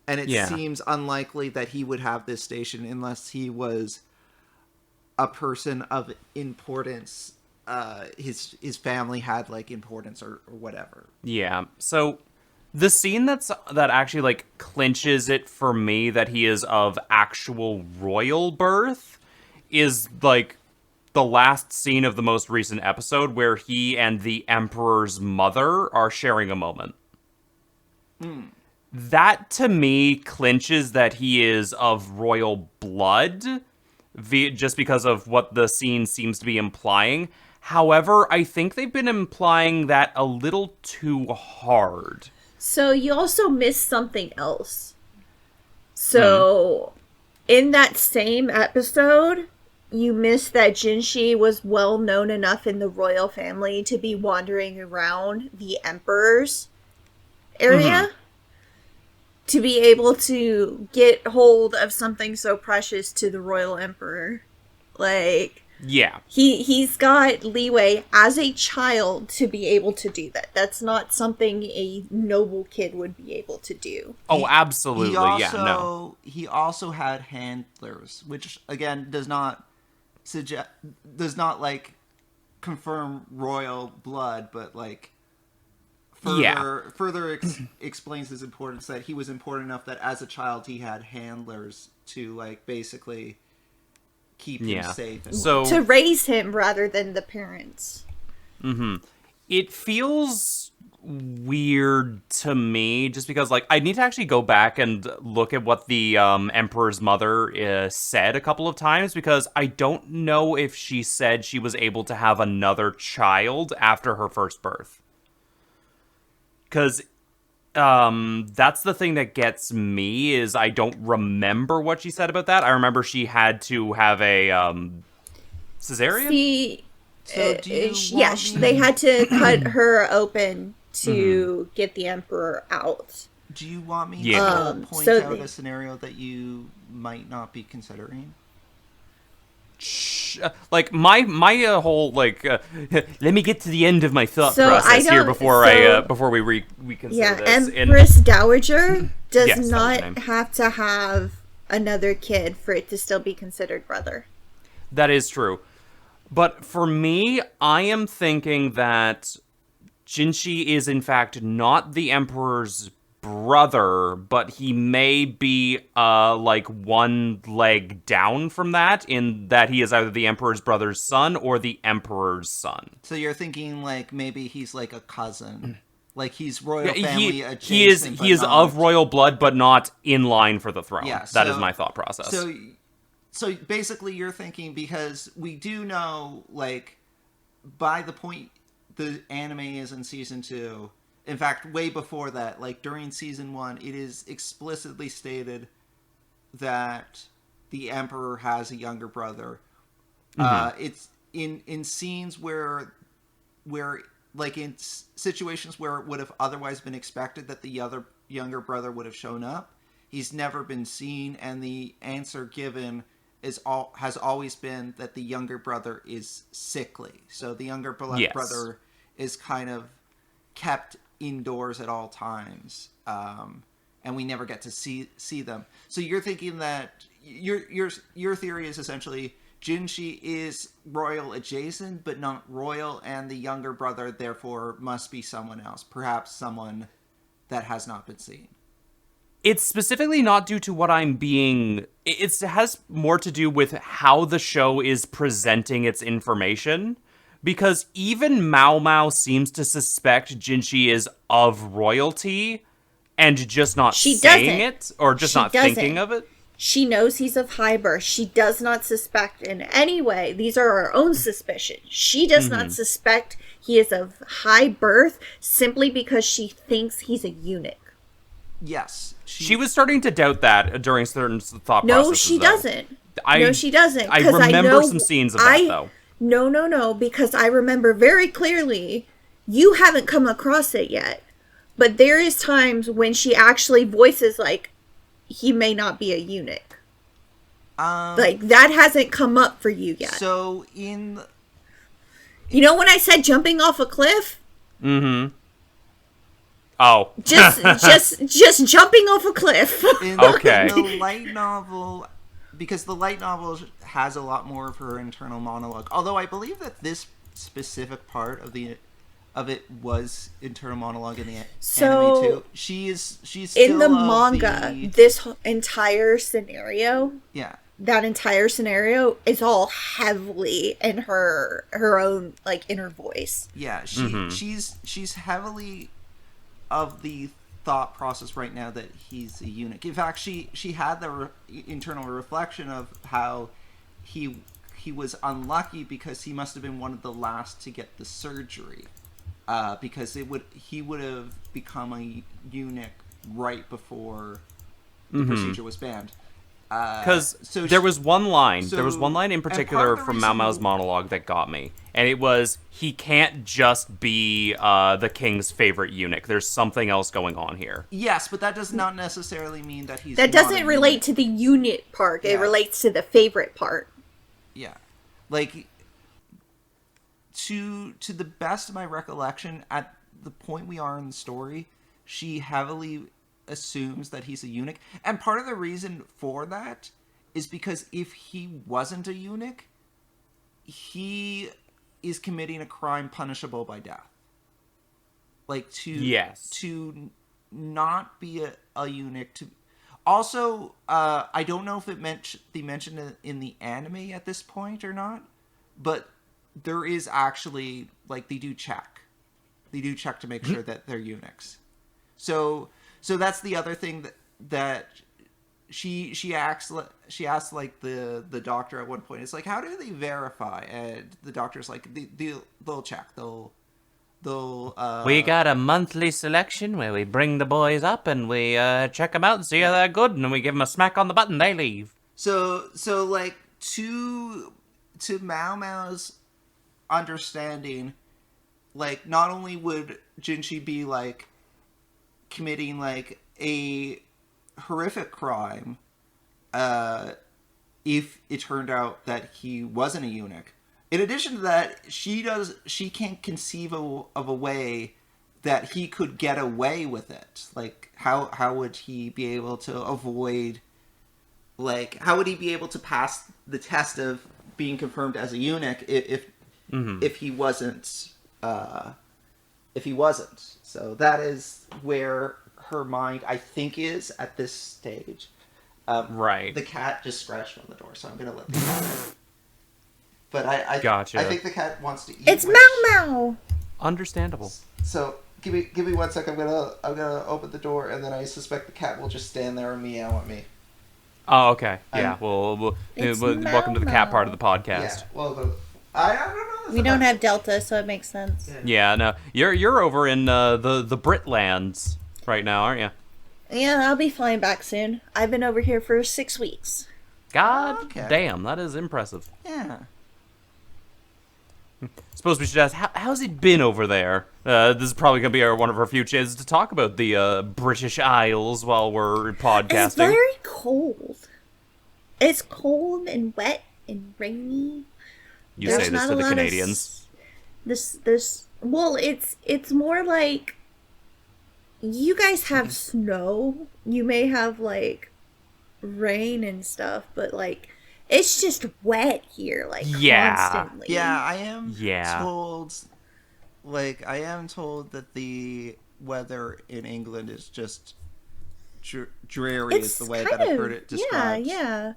and it seems unlikely that he would have this station unless he was a person of importance. His family had, like, importance or whatever. Yeah. So the scene that actually, like, clinches it for me that he is of actual royal birth is, like, the last scene of the most recent episode where he and the Emperor's mother are sharing a moment. That, to me, clinches that he is of royal blood, just because of what the scene seems to be implying. However, I think they've been implying that a little too hard. So you also missed something else. So, in that same episode, you missed that Jinshi was well known enough in the royal family to be wandering around the Emperor's area to be able to get hold of something so precious to the royal emperor. Like, he's got leeway as a child to be able to do that. That's not something a noble kid would be able to do. Oh, absolutely. He also had handlers, which again does not like confirm royal blood, but like further explains his importance, that he was important enough that as a child he had handlers to, like, basically keep him safe. So to raise him rather than the parents. It feels weird to me just because, like, I need to actually go back and look at what the Emperor's mother said a couple of times, because I don't know if she said she was able to have another child after her first birth. Because that's the thing that gets me, is I don't remember what she said about that. I remember she had to have a cesarean? See, So do you yeah, want me- they had to cut her open to get the Emperor out. Do you want me Yeah. to point so out they- a scenario that you might not be considering? Like my whole like let me get to the end of my thought So I process here don't- before so- before we consider Yeah, this. Empress Dowager does Yes, that was her not name. have to have another kid for it to still be considered brother. That is true. But for me, I am thinking that Jinshi is in fact not the Emperor's brother, but he may be like one leg down from that, in that he is either the Emperor's brother's son or the Emperor's son. So you're thinking like maybe he's like a cousin, like he's royal Yeah, family adjacent. he is but of not- royal blood, but not in line for the throne. Yeah, That is so- my thought process. So basically, you're thinking, because we do know, like, by the point the anime is in season 2. In fact, way before that, like during season 1, it is explicitly stated that the Emperor has a younger brother. It's in scenes where like in situations where it would have otherwise been expected that the other younger brother would have shown up, he's never been seen, and the answer given has always been that the younger brother is sickly. So the younger Yes. brother is kind of kept indoors at all times, and we never get to see them. So you're thinking that your theory is essentially Jinshi is royal adjacent, but not royal, and the younger brother therefore must be someone else, perhaps someone that has not been seen. It's specifically not due to what I'm being... It has more to do with how the show is presenting its information. Because even Mao Mao seems to suspect Jinshi is of royalty and just not She saying doesn't. it, or just She not doesn't. thinking of it. She knows he's of high birth. She does not suspect in any way. These are her own suspicions. She does not suspect he is of high birth simply because she thinks he's a eunuch. Yes, She was starting to doubt that during certain thought No, processes. she though. doesn't. No, she doesn't. I 'cause remember know- some scenes of that, though. No, because I remember very clearly, you haven't come across it yet, but there is times when she actually voices, like, he may not be a eunuch. Like, that hasn't come up for you yet. So You know when I said jumping off a cliff? Mm-hmm. Oh. Just jumping off a cliff. Okay. In the light novel, because the light novel has a lot more of her internal monologue. Although I believe that this specific part of it was internal monologue in the So, anime too. She's still In the of manga, this entire scenario, yeah. that entire scenario is all heavily in her own, like, inner voice. Yeah, she's heavily of the thought process right now that he's a eunuch. In fact, she had the internal reflection of how he was unlucky because he must have been one of the last to get the surgery, because he would have become a eunuch right before the procedure was banned. Because So there she- was one line. so- there was one line in and part particular of the from Mao reason- Mao's monologue that got me, and it was, he can't just be the king's favorite eunuch. There's something else going on here. Yes, but that does not necessarily mean that he's That not doesn't a relate eunuch. to the unit part. It Yeah. relates to the favorite part. Yeah, like to the best of my recollection, at the point we are in the story, she heavily assumes that he's a eunuch, and part of the reason for that is because if he wasn't a eunuch, he is committing a crime punishable by death. Like to not be a eunuch. To also, I don't know if they mentioned it in the anime at this point or not, but there is actually, like, they do check check to make sure that they're eunuchs. So that's the other thing that she asks like the doctor at one point. It's like, how do they verify? And the doctor's like, they'll check. They'll we got a monthly selection where we bring the boys up and we check them out and see how they're good, and then we give them a smack on the button, they leave. So like to Mao Mao's understanding, like, not only would Jinshi be like committing like a horrific crime if it turned out that he wasn't a eunuch. In addition to that, she can't conceive of a way that he could get away with it. Like, how would he be able to avoid, like, how would he be able to pass the test of being confirmed as a eunuch if he wasn't So that is where her mind, I think, is at this stage. Right. The cat just scratched on the door, so I'm gonna let the cat out. But I Gotcha. I think the cat wants to eat. It's Mau Mau. Understandable. So give me 1 second. I'm gonna open the door, and then I suspect the cat will just stand there and meow at me. Oh, okay. Yeah. Welcome to the cat part of the podcast. Yeah. Well, I don't know. We don't have Delta, so it makes sense. Yeah. No. You're over in the Britlands right now, aren't you? Yeah, I'll be flying back soon. I've been over here for 6 weeks. God damn, that is impressive. Yeah. Suppose we should ask, how's it been over there? This is probably going to be one of our few chances to talk about the British Isles while we're podcasting. It's very cold. It's cold and wet and rainy. You say this to the Canadians. Well, it's more like, you guys have snow. You may have, like, rain and stuff, but, like, it's just wet here, like, constantly. Yeah, I am told, like, that the weather in England is just dreary, is the way that I've heard it described. Yeah.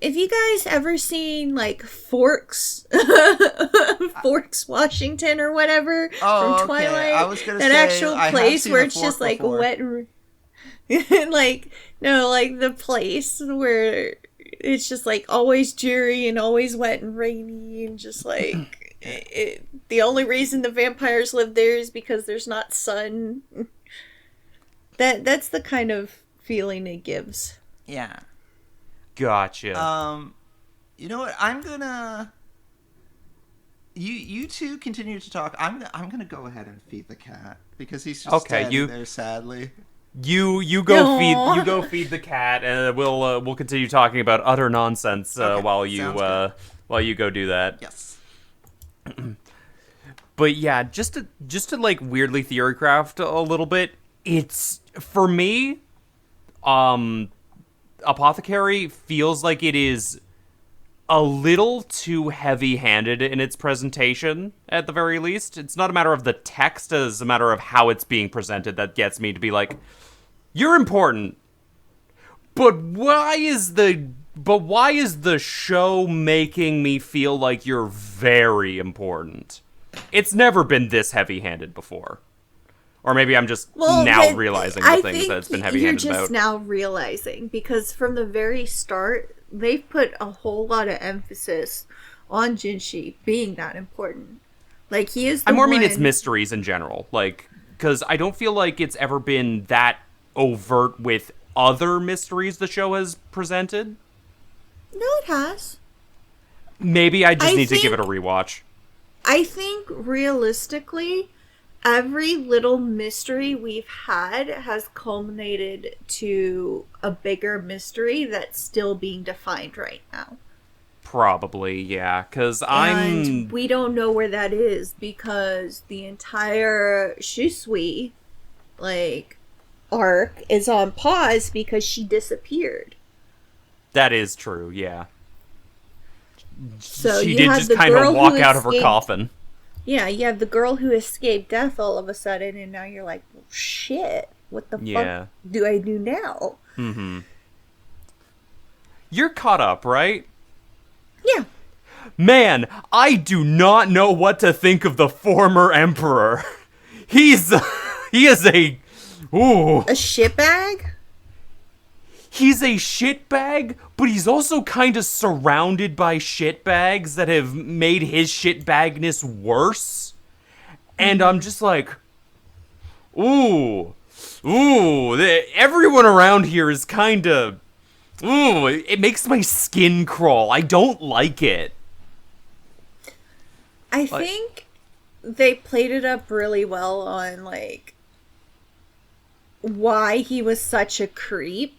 If you guys ever seen, like, Forks, Washington or whatever, from Twilight, I was gonna that say, actual place where it's just, like, before. wet and... like, no, like, the place where it's just, like, always dreary and always wet and rainy and just, like, the only reason the vampires live there is because there's not sun. That's the kind of feeling it gives. Yeah. Gotcha. You know what? I'm gonna... You two continue to talk. I'm gonna go ahead and feed the cat, because he's just standing there sadly. You go feed the cat, and we'll continue talking about utter nonsense while you go do that. Yes. But yeah, just to like weirdly theorycraft a little bit, it's, for me, Apothecary feels like it is a little too heavy-handed in its presentation, at the very least. It's not a matter of the text, as a matter of how it's being presented that gets me to be like, you're important, but why is the show making me feel like you're very important? It's never been this heavy-handed before. Or maybe I'm just realizing the things that it's been heavy-handed about. You're just now realizing, because from the very start, they've put a whole lot of emphasis on Jinshi being that important. Like, he is the I mean it's mysteries in general. Like, because I don't feel like it's ever been that overt with other mysteries the show has presented. No, it has. Maybe I just need to give it a rewatch. I think, realistically, every little mystery we've had has culminated to a bigger mystery that's still being defined right now. Probably, yeah, because we don't know where that is, because the entire Shisui, like, arc is on pause because she disappeared. That is true, yeah. So she did just kind of walk out of her coffin. Yeah, you have the girl who escaped death all of a sudden, and now you're like, well, shit, what the fuck do I do now? Mm-hmm. You're caught up, right? Yeah. Man, I do not know what to think of the former emperor. He is a shitbag? He's a shitbag, but he's also kind of surrounded by shitbags that have made his shitbagness worse. And I'm just like, everyone around here is kind of, it makes my skin crawl. I don't like it. I think they played it up really well on, like, why he was such a creep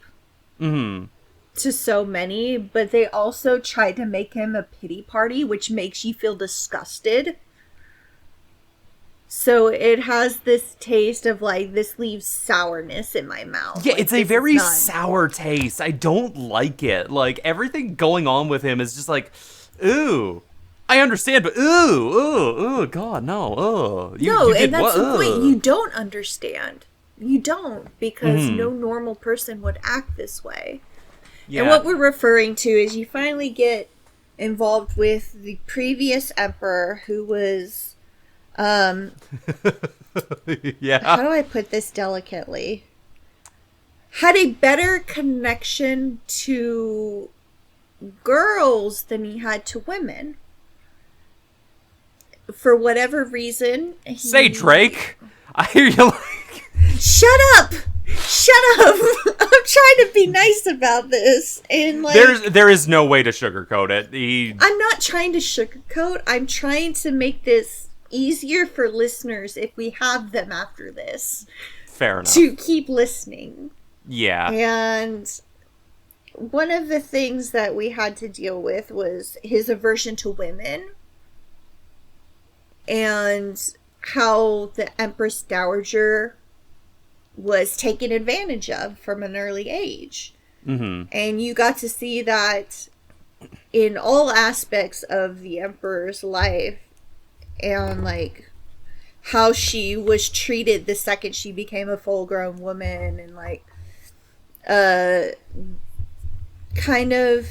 to so many, but they also tried to make him a pity party, which makes you feel disgusted. So it has this taste of, like, this leaves sourness in my mouth. Yeah, like, it's a very sour taste. I don't like it. Like, everything going on with him is just like, ooh. I understand, but God, no, and that's the point. You don't understand. You don't, because no normal person would act this way. Yeah. And what we're referring to is you finally get involved with the previous emperor, who was, yeah. How do I put this delicately? Had a better connection to girls than he had to women. For whatever reason, Say Drake. I hear you like. Shut up! I'm trying to be nice about this, and like there is no way to sugarcoat it. I'm not trying to sugarcoat. I'm trying to make this easier for listeners if we have them after this. Fair enough. To keep listening. Yeah. And one of the things that we had to deal with was his aversion to women. And how the Empress Dowager was taken advantage of from an early age. Mm-hmm. And you got to see that in all aspects of the Emperor's life. And, like, how she was treated the second she became a full-grown woman. And, like, kind of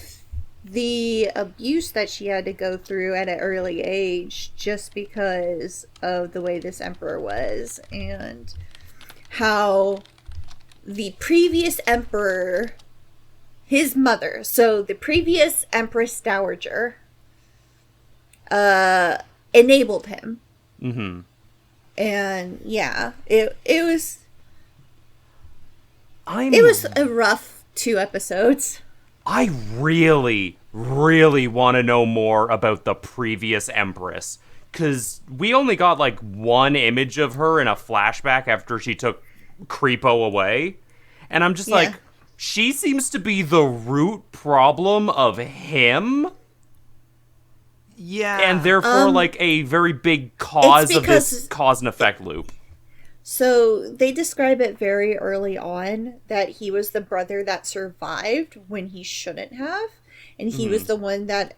the abuse that she had to go through at an early age just because of the way this emperor was, and how the previous emperor, his mother, so the previous Empress Dowager, enabled him. Mm-hmm. And yeah, it was a rough 2 episodes. I really, really want to know more about the previous Empress. Because we only got, like, one image of her in a flashback after she took Creepo away. And I'm just like, she seems to be the root problem of him. Yeah. And therefore, like, a very big cause of this cause and effect loop. So they describe it very early on that he was the brother that survived when he shouldn't have. And he was the one that,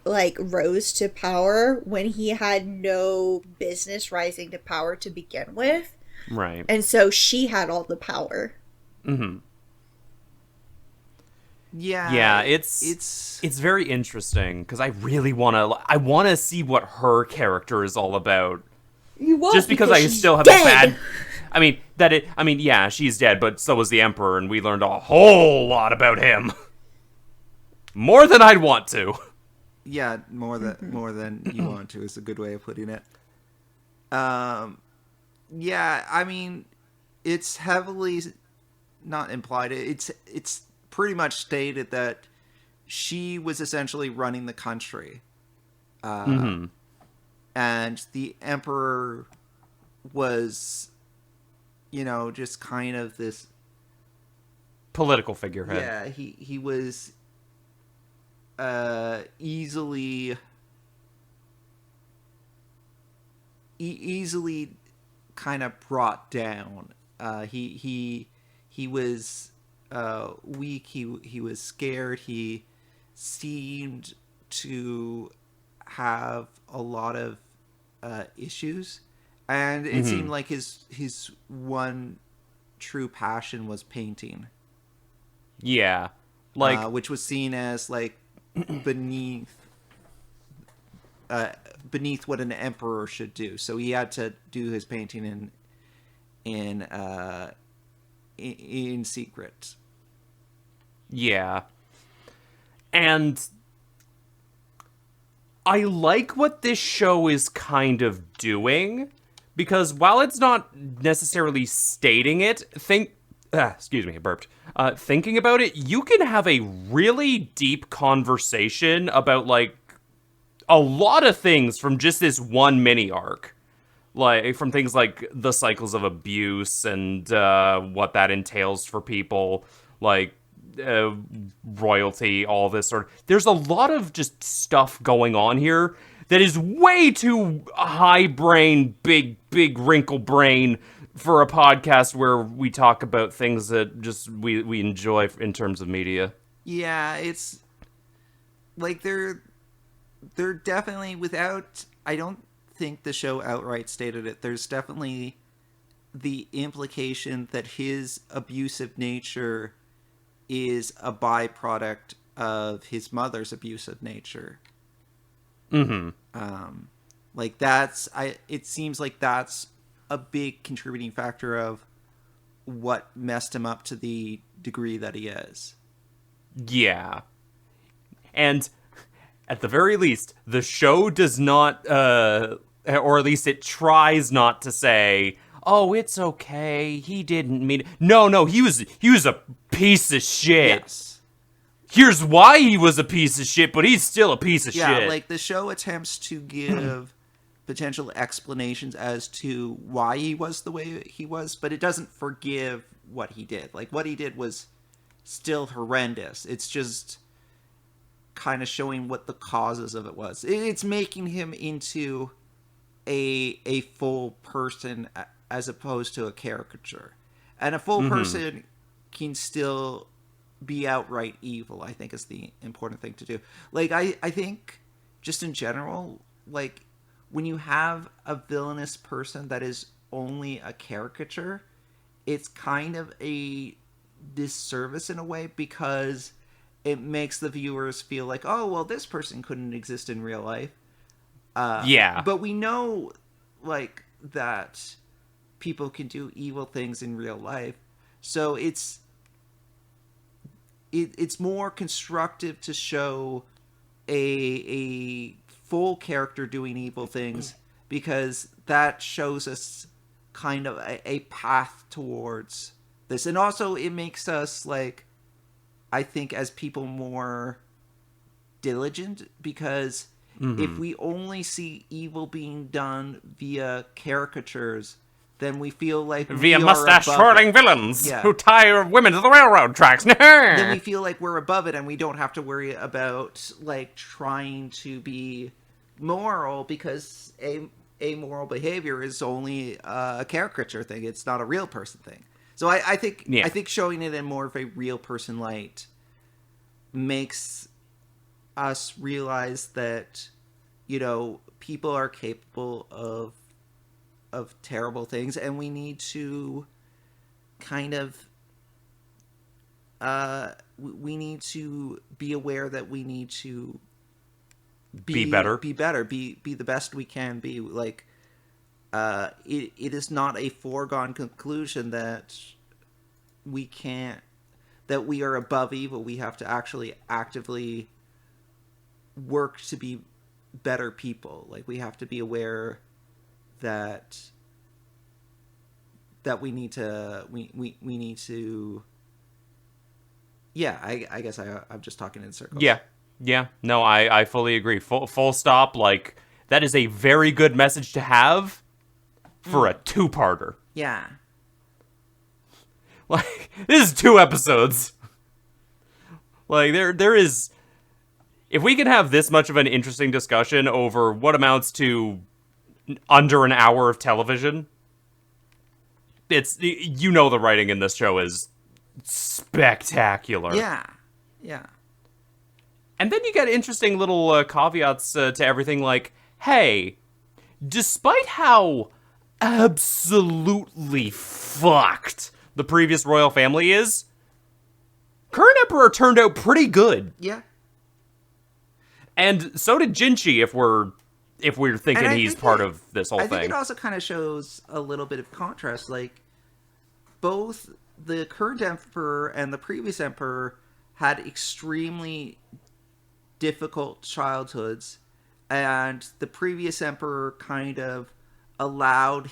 like, rose to power when he had no business rising to power to begin with. Right. And so she had all the power. Mm-hmm. Yeah. Yeah, it's very interesting because I really want to see what her character is all about. You won't, just because I still have dead. Yeah, she's dead, but so was the Emperor, and we learned a whole lot about him. More than I'd want to. Yeah, more than you want to is a good way of putting it. Yeah, I mean, it's heavily not implied. It's pretty much stated that she was essentially running the country. And the Emperor was, just kind of this political figurehead. Yeah, he was easily kind of brought down. He was weak. He was scared. He seemed to have a lot of issues, and it seemed like his one true passion was painting. Yeah, like which was seen as like beneath beneath what an emperor should do. So he had to do his painting in secret. Yeah. And I like what this show is kind of doing, because while it's not necessarily stating it, excuse me, I burped. Thinking about it, you can have a really deep conversation about, like, a lot of things from just this one mini arc. Like, from things like the cycles of abuse and what that entails for people, like royalty, all this sort of... There's a lot of just stuff going on here that is way too high brain, big wrinkle brain for a podcast where we talk about things that just we enjoy in terms of media. Yeah, it's like they're definitely, without, I don't think the show outright stated it, there's definitely the implication that his abusive nature is a byproduct of his mother's abusive nature. Mm-hmm. Like it seems like that's a big contributing factor of what messed him up to the degree that he is. Yeah. And at the very least, the show does not, or at least it tries not to say, oh, it's okay, he didn't mean it. No, he was a piece of shit. Yes. Here's why he was a piece of shit, but he's still a piece of shit. Yeah, like the show attempts to give potential explanations as to why he was the way he was, but it doesn't forgive what he did. Like, what he did was still horrendous. It's just kind of showing what the causes of it was. It's making him into a full person as opposed to a caricature. And a full person can still be outright evil, I think, is the important thing to do. Like, I think, just in general, like, when you have a villainous person that is only a caricature, it's kind of a disservice in a way, because it makes the viewers feel like, oh, well, this person couldn't exist in real life. Yeah. But we know, like, that people can do evil things in real life. So it's more constructive to show a full character doing evil things, because that shows us kind of a path towards this. And also it makes us, like, I think, as people, more diligent, because if we only see evil being done via caricatures, then we feel like via mustache-twirling villains who tie women to the railroad tracks. Then we feel like we're above it, and we don't have to worry about, like, trying to be moral, because amoral behavior is only a caricature thing. It's not a real person thing. So I think showing it in more of a real person light makes us realize that, you know, people are capable of terrible things, and we need to kind of we need to be aware that we need to be better, be the best we can be. Like, it is not a foregone conclusion that we are above evil. We have to actually actively work to be better people. Like, we have to be aware that we need to we need to I guess I'm just talking in circles. Yeah, no, I fully agree. Full stop. Like, that is a very good message to have for a two-parter. Yeah. Like, this is 2 episodes. Like, there is... If we can have this much of an interesting discussion over what amounts to under an hour of television, it's... You know the writing in this show is spectacular. Yeah. And then you get interesting little caveats to everything, like, hey, despite how absolutely fucked the previous royal family is, current emperor turned out pretty good. Yeah. And so did Jinchi, if we're if we're thinking he's part of this whole thing. I think it also kind of shows a little bit of contrast. Like, both the current emperor and the previous emperor had extremely difficult childhoods, and the previous emperor kind of allowed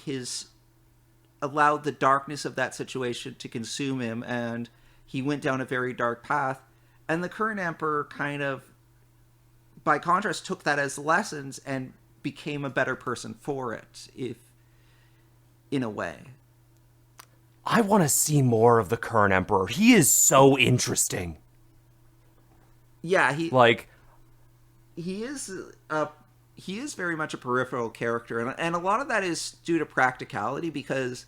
the darkness of that situation to consume him, and he went down a very dark path. And the current emperor kind of, by contrast, took that as lessons and became a better person for it, if in a way. I want to see more of the current emperor. He is so interesting. Yeah, he is very much a peripheral character, and a lot of that is due to practicality, because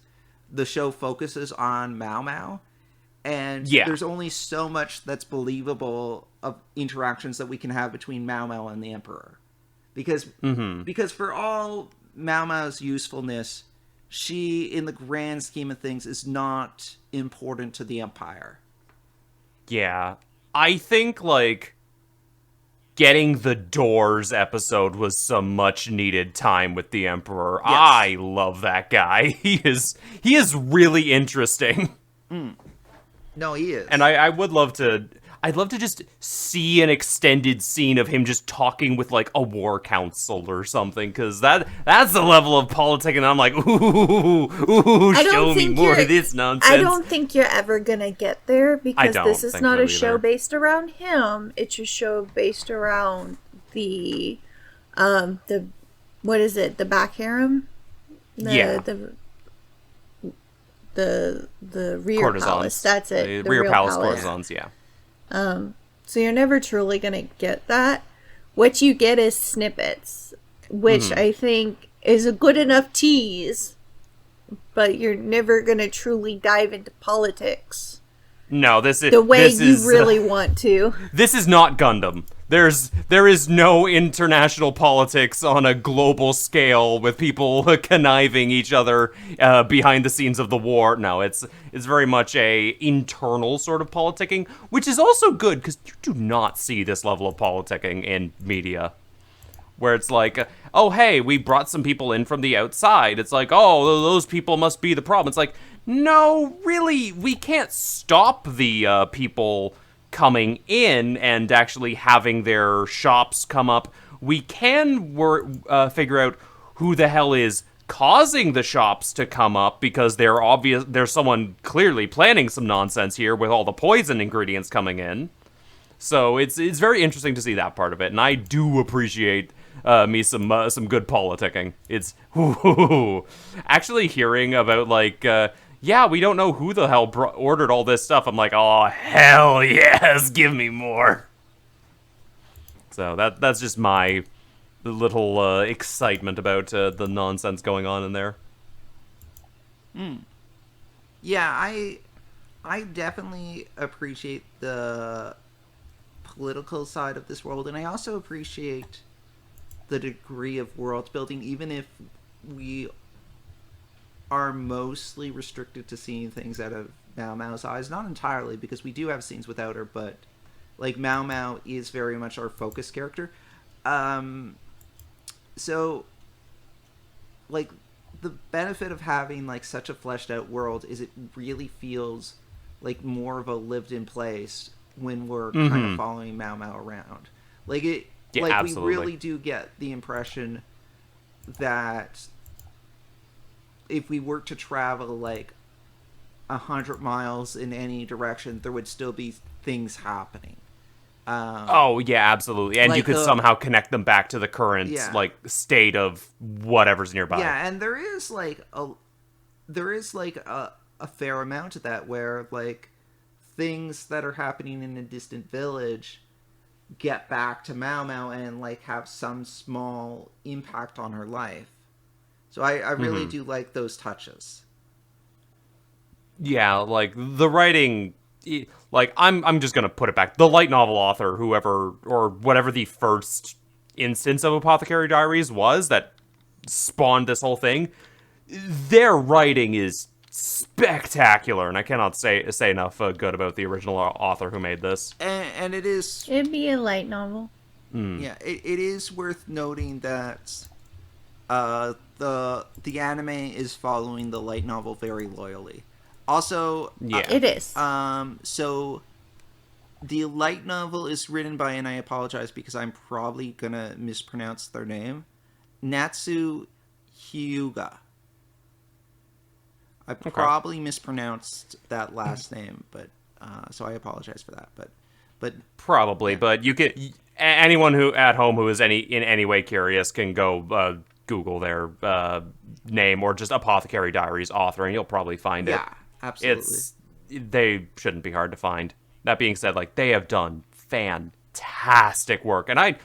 the show focuses on Mao Mao, and there's only so much that's believable of interactions that we can have between Mao Mao and the emperor, because for all Mao Mao's usefulness, she, in the grand scheme of things, is not important to the Empire. Yeah. I think, like, getting the Doors episode was some much-needed time with the Emperor. Yes. I love that guy. He is really interesting. No, he is. And I'd love to just see an extended scene of him just talking with, like, a war council or something, because that's the level of politicking, and I'm like, ooh, show me more of this nonsense. I don't think you're ever gonna get there, because this is not a show based around him. It's a show based around the what is it? The back harem? The rear courtisans. Palace. That's it. The rear palace courtesans, yeah. So you're never truly gonna get that. What you get is snippets, which I think is a good enough tease, but you're never gonna truly dive into politics. No, this is the way you really want to. This is not Gundam. There is no international politics on a global scale with people conniving each other behind the scenes of the war. No, it's very much a internal sort of politicking, which is also good, because you do not see this level of politicking in media, where it's like, oh, hey, we brought some people in from the outside. It's like, oh, those people must be the problem. It's like, no, really, we can't stop the people coming in and actually having their shops come up. We can figure out who the hell is causing the shops to come up, because there's someone clearly planning some nonsense here with all the poison ingredients coming in. So it's very interesting to see that part of it, and I do appreciate me some good politicking. It's actually hearing about, like, yeah, we don't know who the hell ordered all this stuff. I'm like, oh, hell yes, give me more. So that's just my little excitement about the nonsense going on in there. Yeah, I definitely appreciate the political side of this world, and I also appreciate the degree of world building, even if we are mostly restricted to seeing things out of Mao Mao's eyes. Not entirely, because we do have scenes without her, but like Mao Mao is very much our focus character. So like the benefit of having like such a fleshed out world is it really feels like more of a lived in place when we're kind of following Mao Mao around. Like it, yeah, like absolutely. We really do get the impression that if we were to travel like 100 miles in any direction, there would still be things happening. Oh yeah, absolutely, and like you could somehow connect them back to the current like state of whatever's nearby. Yeah, and there is like a fair amount of that where like things that are happening in a distant village get back to Mao Mao and like have some small impact on her life. So I really do like those touches. Yeah, like the writing, like I'm just gonna put it back. The light novel author, whoever or whatever the first instance of Apothecary Diaries was that spawned this whole thing, their writing is spectacular, and I cannot say enough good about the original author who made this. And it is. It'd be a light novel. Yeah, it is worth noting that the anime is following the light novel very loyally. Also, Yeah. It is. so the light novel is written by, and I apologize because I'm probably gonna mispronounce their name, Natsu Hyuga. I probably mispronounced that last name, but so I apologize for that. But Probably, but you could anyone who at home who is in any way curious can go Google their name or just Apothecary Diaries author, and you'll probably find it. yeah, absolutely. They shouldn't be hard to find. That being said, like, they have done fantastic work, and I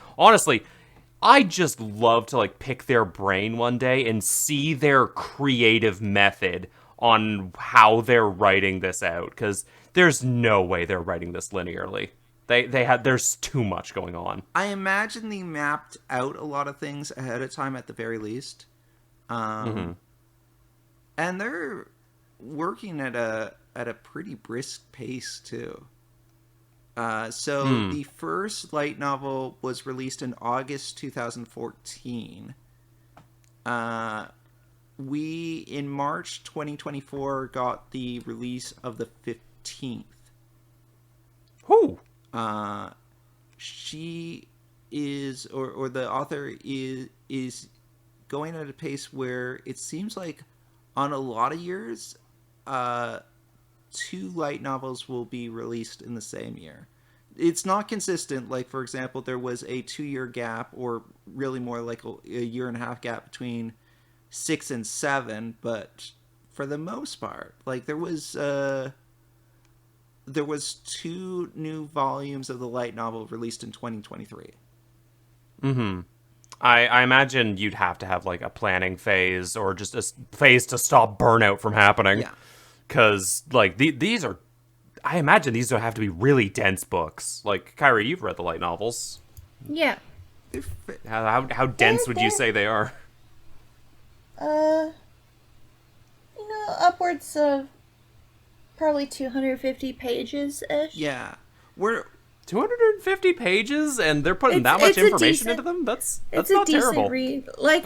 just love to like pick their brain one day and see their creative method on how they're writing this out, because there's no way they're writing this linearly. There's too much going on. I imagine they mapped out a lot of things ahead of time at the very least. And they're working at a pretty brisk pace too. So the first light novel was released in August 2014. We in March 2024 got the release of the 15th. Whew. She is, or the author is going at a pace where it seems like on a lot of years, 2 light novels will be released in the same year. It's not consistent. Like, for example, there was a 2-year gap, or really more like a year and a half gap between 6 and 7, but for the most part, like, there was 2 new volumes of the light novel released in 2023. I imagine you'd have to have like a planning phase or just a phase to stop burnout from happening. Yeah. Because like these are, I imagine these would have to be really dense books. Like, Kyrie, you've read the light novels. Yeah. How dense would you say they are? Upwards of probably 250 pages ish. Yeah. We're 250 pages, and they're putting that much information into them. That's It's not a decent terrible. read. Like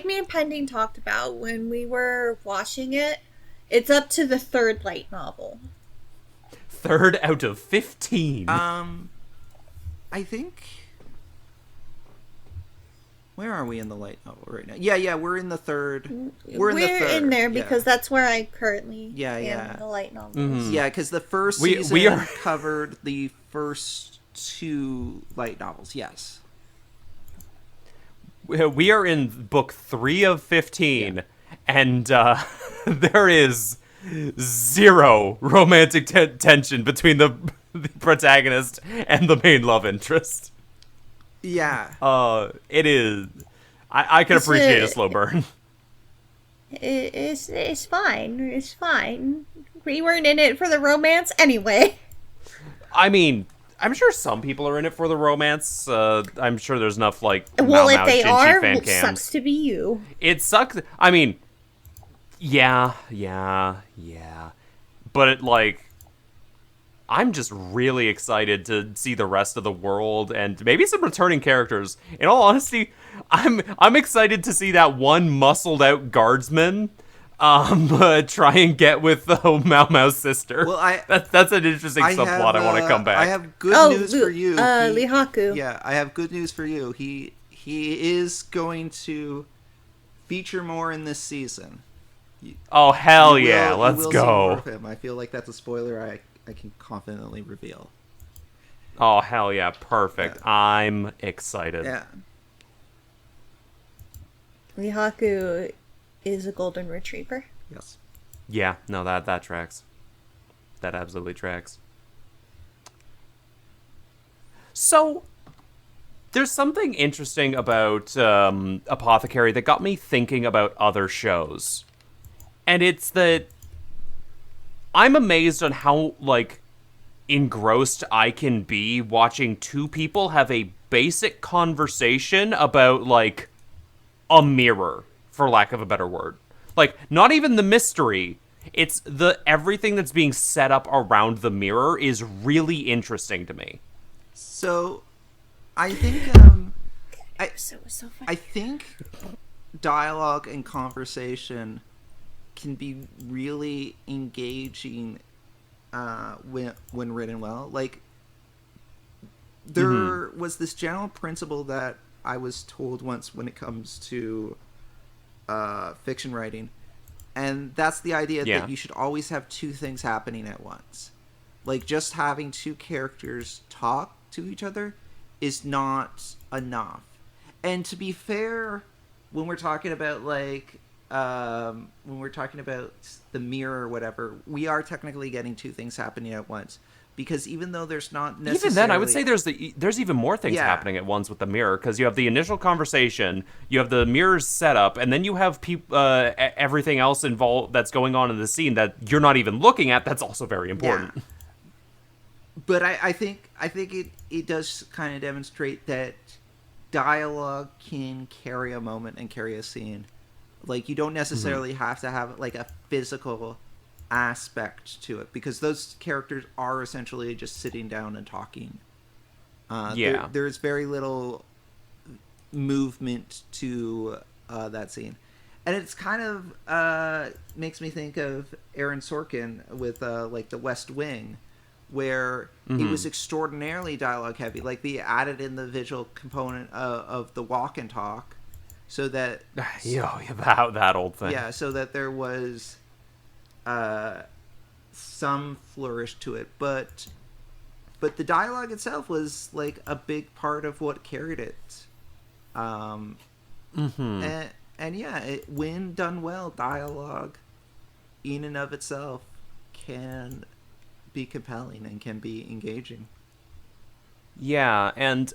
me and Pending talked about when we were watching it. It's up to the 3rd light novel. 3rd out of 15. I think. Where are we in the light novel right now? Yeah, we're in the 3rd. We're in there because yeah. that's where I currently Yeah, am yeah. in the light novels. Yeah, because the first We season are- covered the first 2 light novels. Yes. We are in book 3 of 15, and there is 0 romantic tension between the protagonist and the main love interest. Yeah. It is. I can appreciate a slow burn. It's fine. It's fine. We weren't in it for the romance anyway. I mean, I'm sure some people are in it for the romance. I'm sure there's enough like Well, Mau Mau if they Shinchi are, fan well, cams. sucks to be you. It sucks. I mean, yeah. But it, like, I'm just really excited to see the rest of the world and maybe some returning characters. In all honesty, I'm excited to see that one muscled out guardsman try and get with Mau Mau's sister. Well, that's an interesting subplot. I want to come back. I have good news for you. Lihaku. Yeah, I have good news for you. He is going to feature more in this season. Oh, hell You yeah, will- let's you will see more go. of him. I feel like that's a spoiler I can confidently reveal. Oh, hell yeah, perfect. Yeah. I'm excited. Yeah. Lihaku is a golden retriever. Yes. Yeah, no, that tracks. That absolutely tracks. So, there's something interesting about Apothecary that got me thinking about other shows. And it's that I'm amazed on how, like, engrossed I can be watching 2 people have a basic conversation about, like, a mirror, for lack of a better word. Like, not even the mystery. It's everything that's being set up around the mirror is really interesting to me. So, I think So funny. I think dialogue and conversation can be really engaging when written well. Like, there was this general principle that I was told once when it comes to fiction writing, and that's the idea that you should always have two things happening at once. Like, just having two characters talk to each other is not enough. And to be fair, when we're talking about like when we're talking about the mirror or whatever, we are technically getting two things happening at once. Because even though there's not necessarily... Even then, I would say there's even more things happening at once with the mirror, because you have the initial conversation, you have the mirror's setup, and then you have everything else involved that's going on in the scene that you're not even looking at. That's also very important. Yeah. But I think it does kind of demonstrate that dialogue can carry a moment and carry a scene. Like, you don't necessarily have to have like a physical aspect to it, because those characters are essentially just sitting down and talking. There's very little movement to that scene, and it's kind of makes me think of Aaron Sorkin with like The West Wing, where it was extraordinarily dialogue heavy. Like, they added in the visual component of the walk and talk, so that that old thing. Yeah, so that there was some flourish to it, but the dialogue itself was like a big part of what carried it. And yeah, when done well, dialogue in and of itself can be compelling and can be engaging. Yeah, and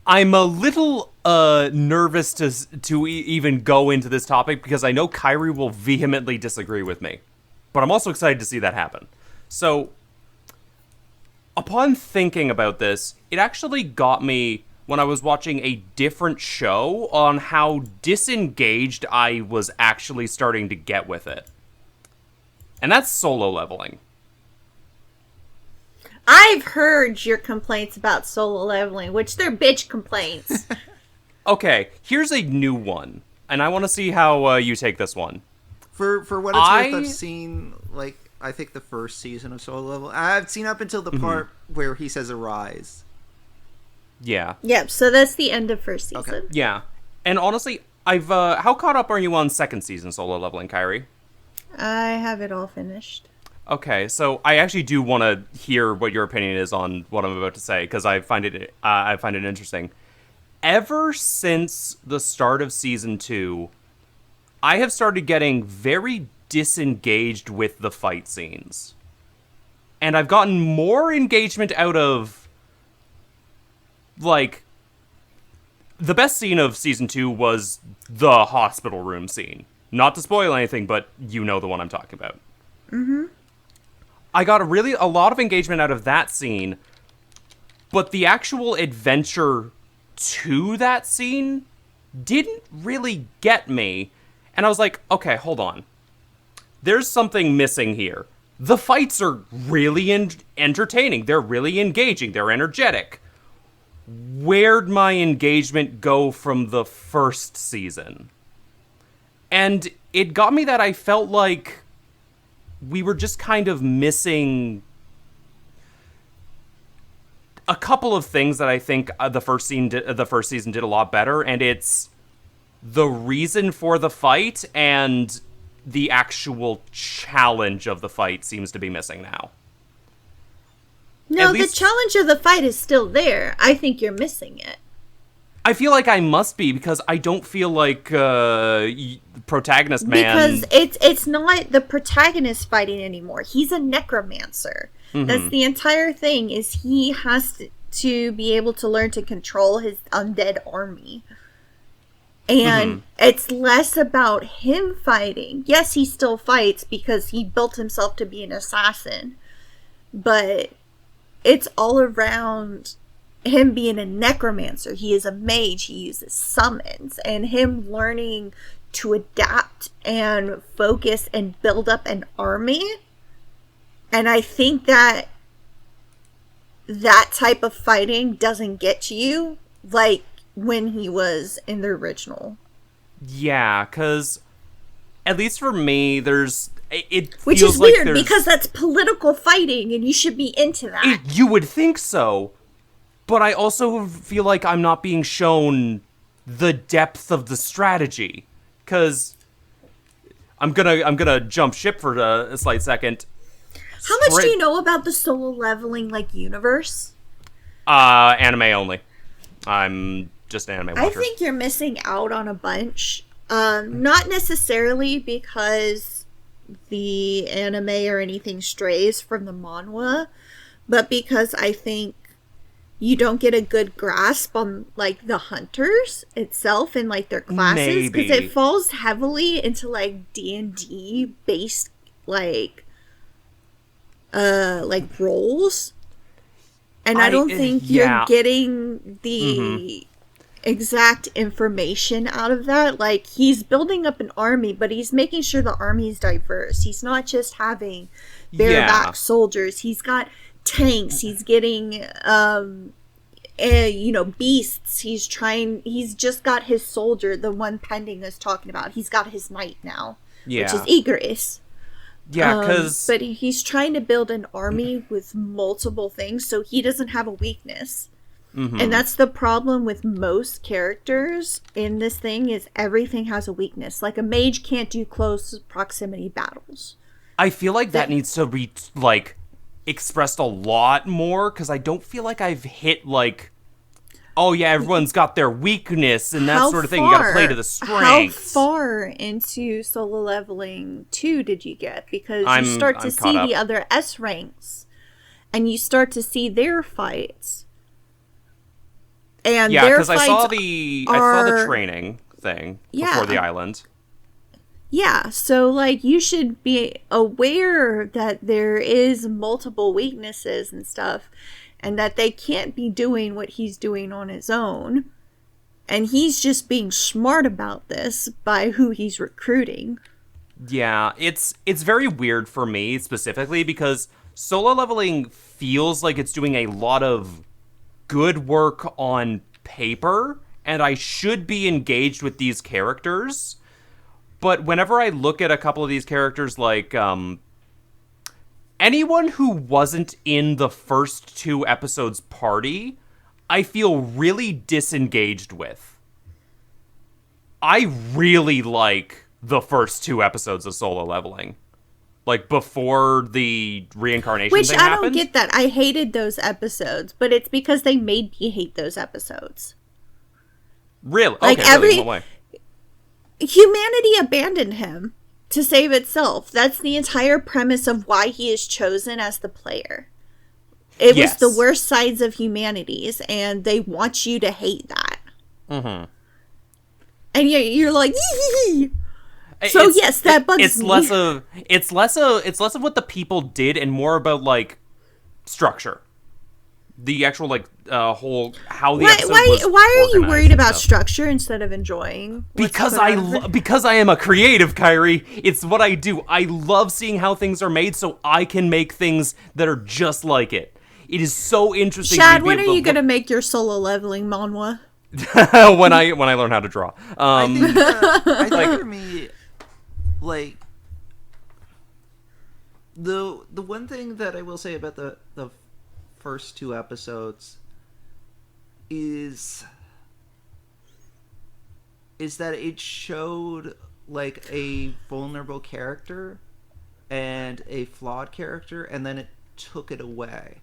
I'm a little nervous to even go into this topic, because I know Kyrie will vehemently disagree with me. But I'm also excited to see that happen. So, upon thinking about this, it actually got me when I was watching a different show on how disengaged I was actually starting to get with it. And that's Solo Leveling. I've heard your complaints about Solo Leveling, which they're bitch complaints. Okay, here's a new one, and I want to see how you take this one. For what it's worth, I've seen, like, I think the first season of Solo Leveling. I've seen up until the part where he says arise. Yeah. Yep, so that's the end of first season. Okay. Yeah. And honestly, I've how caught up are you on second season Solo Leveling, Kyrie? I have it all finished. Okay, so I actually do want to hear what your opinion is on what I'm about to say, because I find it interesting. Ever since the start of season 2, I have started getting very disengaged with the fight scenes. And I've gotten more engagement out of, like, the best scene of season 2 was the hospital room scene. Not to spoil anything, but you know the one I'm talking about. Mm-hmm. I got a lot of engagement out of that scene, but the actual adventure to that scene didn't really get me. And I was like, okay, hold on. There's something missing here. The fights are really entertaining. They're really engaging. They're energetic. Where'd my engagement go from the first season? And it got me that I felt like we were just kind of missing a couple of things that I think the first season did a lot better, and it's the reason for the fight and the actual challenge of the fight seems to be missing now. No, the challenge of the fight is still there. I think you're missing it. I feel like I must be, because I don't feel like protagonist man... Because it's not the protagonist fighting anymore. He's a necromancer. Mm-hmm. That's the entire thing, is he has to be able to learn to control his undead army. And it's less about him fighting. Yes, he still fights because he built himself to be an assassin. But it's all around him being a necromancer. He is a mage. He uses summons. And him learning to adapt and focus and build up an army. And I think that that type of fighting doesn't get to you like when he was in the original. Yeah, because at least for me, Which is weird because that's political fighting and you should be into that. You would think so, but I also feel like I'm not being shown the depth of the strategy. Because I'm gonna jump ship for a slight second. How much do you know about the solo leveling like universe? Anime only. I'm just an anime watcher. I think you're missing out on a bunch. Not necessarily because the anime or anything strays from the manhwa, but because I think you don't get a good grasp on like the hunters itself and like their classes, because it falls heavily into like D&D based like roles, and I don't think you're getting the exact information out of that. Like, he's building up an army, but he's making sure the army is diverse. He's not just having bareback soldiers. He's got tanks. He's getting beasts. He's just got his soldier, the one Pending is talking about. He's got his knight now, which is Igris. Yeah, because but he's trying to build an army with multiple things, so he doesn't have a weakness. And that's the problem with most characters in this thing, is everything has a weakness. Like, a mage can't do close proximity battles. I feel like that needs to be, like, expressed a lot more, because I don't feel like I've hit, like, oh yeah, everyone's got their weakness and that sort of thing. You gotta play to the strengths. How far into solo leveling 2 did you get? Because you start to see the other S ranks, and you start to see their fights. And yeah, because I saw the training thing before the island. Yeah, so like you should be aware that there is multiple weaknesses and stuff, and that they can't be doing what he's doing on his own. And he's just being smart about this by who he's recruiting. Yeah, it's very weird for me specifically because solo leveling feels like it's doing a lot of good work on paper, and I should be engaged with these characters. But whenever I look at a couple of these characters, like anyone who wasn't in the first 2 episodes party, I feel really disengaged with. I really like the first 2 episodes of solo leveling. Like, before the reincarnation thing happened. Which I don't get that. I hated those episodes, but it's because they made me hate those episodes. Really? Like, okay, really? In what way? Humanity abandoned him to save itself. That's the entire premise of why he is chosen as the player. It was the worst sides of humanities, and they want you to hate that. Mm-hmm. And you're like, yee. So yes, that bugs me. It's less of what the people did and more about like structure. The actual like whole how the episode was why are you worried about structure instead of enjoying? Because I am a creative, Kyrie. It's what I do. I love seeing how things are made, so I can make things that are just like it. It is so interesting. Shad, when are you gonna make your solo leveling manhwa? when I learn how to draw. I think for me, like the one thing that I will say about the first 2 episodes is that it showed like a vulnerable character and a flawed character, and then it took it away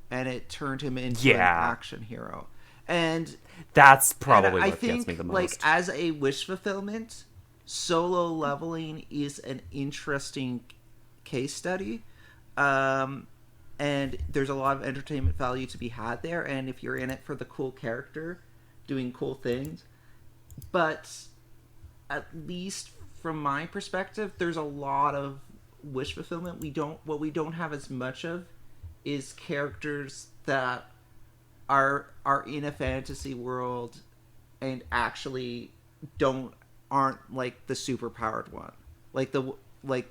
and it turned him into an action hero. And that's probably what gets me the most. Like, as a wish fulfillment, solo leveling is an interesting case study. And there's a lot of entertainment value to be had there, and if you're in it for the cool character doing cool things. But at least from my perspective, there's a lot of wish fulfillment. What we don't have as much of is characters that are in a fantasy world and actually aren't like the super powered one. Like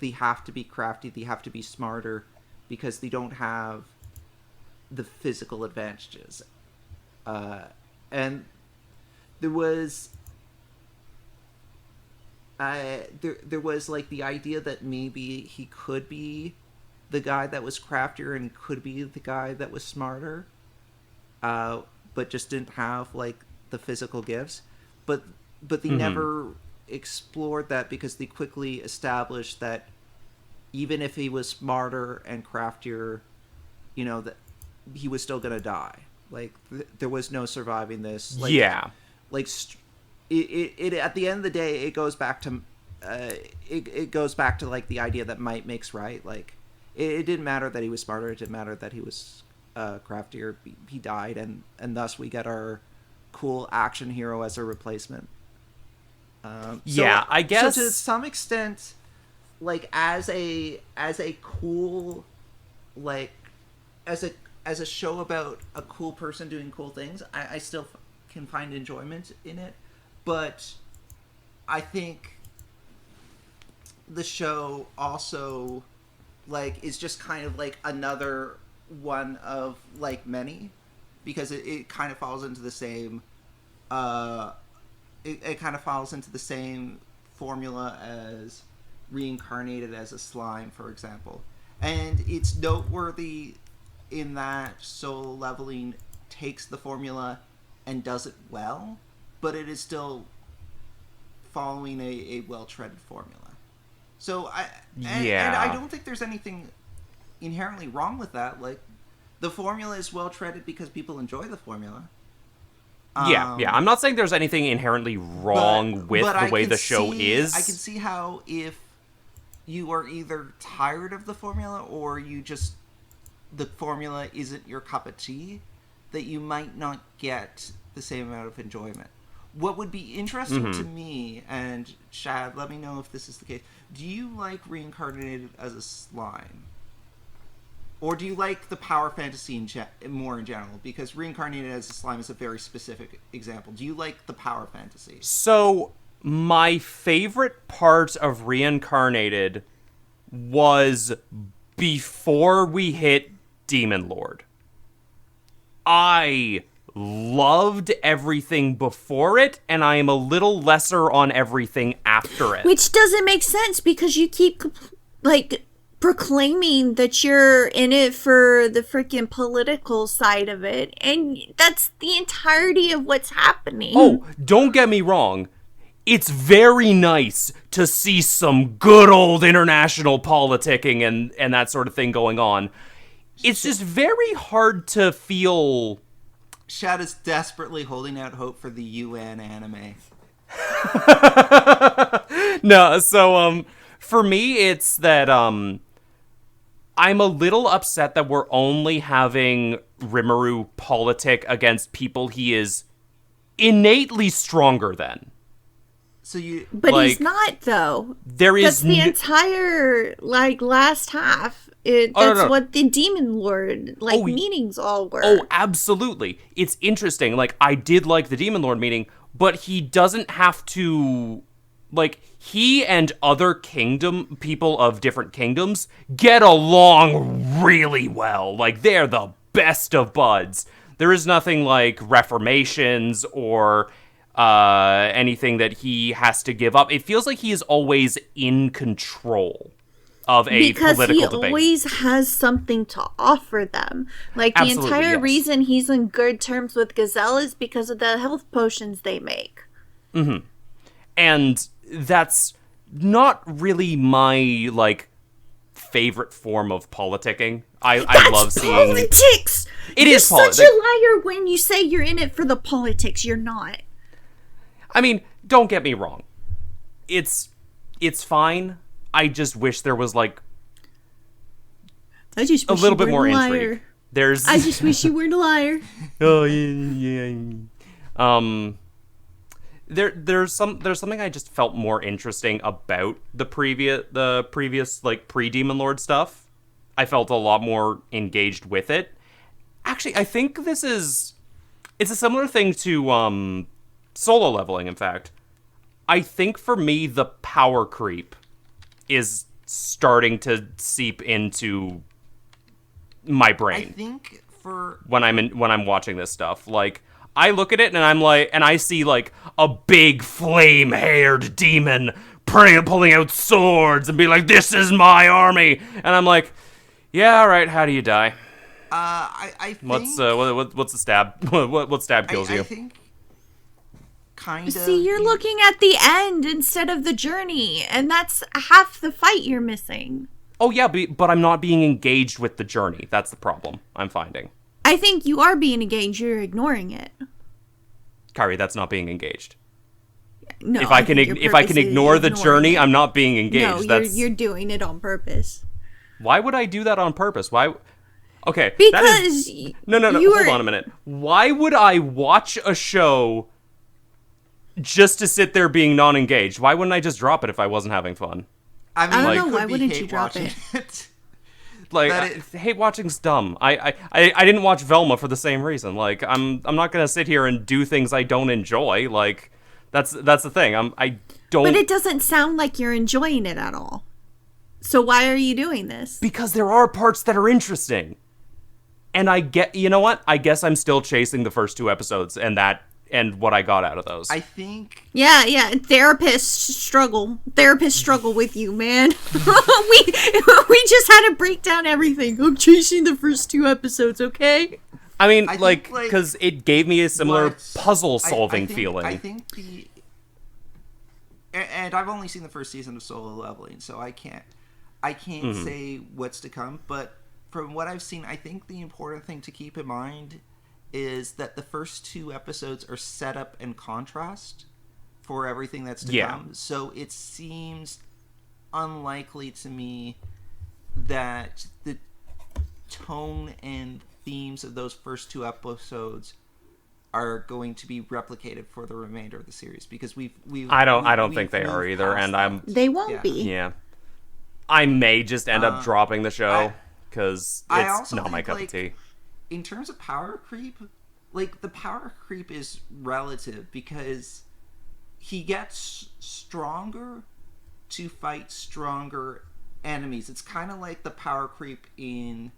they have to be crafty, they have to be smarter, because they don't have the physical advantages. And there was there was like the idea that maybe he could be the guy that was craftier and could be the guy that was smarter, but just didn't have like the physical gifts. But they never explored that because they quickly established that even if he was smarter and craftier, you know, that he was still gonna die. Like there was no surviving this. Like, like it at the end of the day, it goes back to it goes back to like the idea that might makes right. Like it didn't matter that he was smarter. It didn't matter that he was craftier. He died, and thus we get our cool action hero as a replacement. I guess so to some extent, like as a cool, like as a show about a cool person doing cool things, I still can find enjoyment in it, but I think the show also like is just kind of like another one of like many, because it kind of falls into the same it kind of falls into the same formula as Reincarnated as a Slime, for example. And it's noteworthy in that Solo Leveling takes the formula and does it well, but it is still following a well-treaded formula. So and I don't think there's anything inherently wrong with that. Like, the formula is well-treaded because people enjoy the formula. I'm not saying there's anything inherently wrong with the way the show is. I can see how if you are either tired of the formula or the formula isn't your cup of tea, that you might not get the same amount of enjoyment. What would be interesting to me, and Shad, let me know if this is the case, do you like Reincarnated as a Slime? Or do you like the power fantasy more in general? Because Reincarnated as a Slime is a very specific example. Do you like the power fantasy? So, my favorite part of Reincarnated was before we hit Demon Lord. I loved everything before it, and I am a little lesser on everything after it. Which doesn't make sense because you keep, like, proclaiming that you're in it for the freaking political side of it, and that's the entirety of what's happening. Oh, don't get me wrong. It's very nice to see some good old international politicking and that sort of thing going on. It's just very hard to feel... Shad is desperately holding out hope for the UN anime. No, so, for me, it's that, I'm a little upset that we're only having Rimuru politic against people he is innately stronger than. So But like, he's not, though. There is... That's the entire, like, last half. That's what the Demon Lord, meetings all were. Oh, absolutely. It's interesting. Like, I did like the Demon Lord meeting, but he doesn't have to... Like, he and other people of different kingdoms get along really well. Like, they're the best of buds. There is nothing like reformations or anything that he has to give up. It feels like he is always in control of a political debate. Because he always has something to offer them. Like, Absolutely, the entire yes. reason he's in good terms with Gazelle is because of the health potions they make. Mm-hmm. And that's not really my, like, favorite form of politicking. I love seeing... politics! You're such a liar when you say you're in it for the politics. You're not. I mean, don't get me wrong. It's fine. I just wish there was, like, I just wish a little you bit more weren't a liar. intrigue. There's... I just wish you weren't a liar. Oh, yeah. There's something I just felt more interesting about the previous like pre-Demon Lord stuff. I felt a lot more engaged with it. Actually, I think it's a similar thing to Solo Leveling, in fact. I think for me the power creep is starting to seep into my brain. I think when I'm watching this stuff. Like, I look at it and I'm like, and I see like a big flame-haired demon pulling out swords and be like, "This is my army," and I'm like, "Yeah, all right. How do you die? I think What's the stab? What stab kills you?" I think kind of. See, you're looking at the end instead of the journey, and that's half the fight you're missing. Oh yeah, but I'm not being engaged with the journey. That's the problem I'm finding. I think you are being engaged. You're ignoring it. Kari, that's not being engaged. No, if I can ignore the journey, I'm not being engaged. No, you're doing it on purpose. Why would I do that on purpose? Why? Okay, because no. Hold on a minute. Why would I watch a show just to sit there being non-engaged? Why wouldn't I just drop it if I wasn't having fun? I mean, I don't know. Why wouldn't you drop it? Like, hate watching's dumb. I didn't watch Velma for the same reason. Like, I'm not gonna sit here and do things I don't enjoy. Like, that's the thing. I don't. But it doesn't sound like you're enjoying it at all. So why are you doing this? Because there are parts that are interesting. And you know what? I guess I'm still chasing the first 2 episodes and what I got out of those. I think. Yeah. Therapists struggle with you, man. we just had to break down everything. I'm chasing the first 2 episodes, okay? I mean, because it gave me a similar puzzle-solving feeling. I think and I've only seen the first season of Solo Leveling, so I can't say what's to come. But from what I've seen, I think the important thing to keep in mind is that the first 2 episodes are set up in contrast for everything that's to come. So it seems unlikely to me that the tone and themes of those first 2 episodes are going to be replicated for the remainder of the series, because I don't think they are either, and they won't be. Yeah. I may just end up dropping the show because it's not my cup of tea. In terms of power creep, like, the power creep is relative because he gets stronger to fight stronger enemies. It's kind of like the power creep in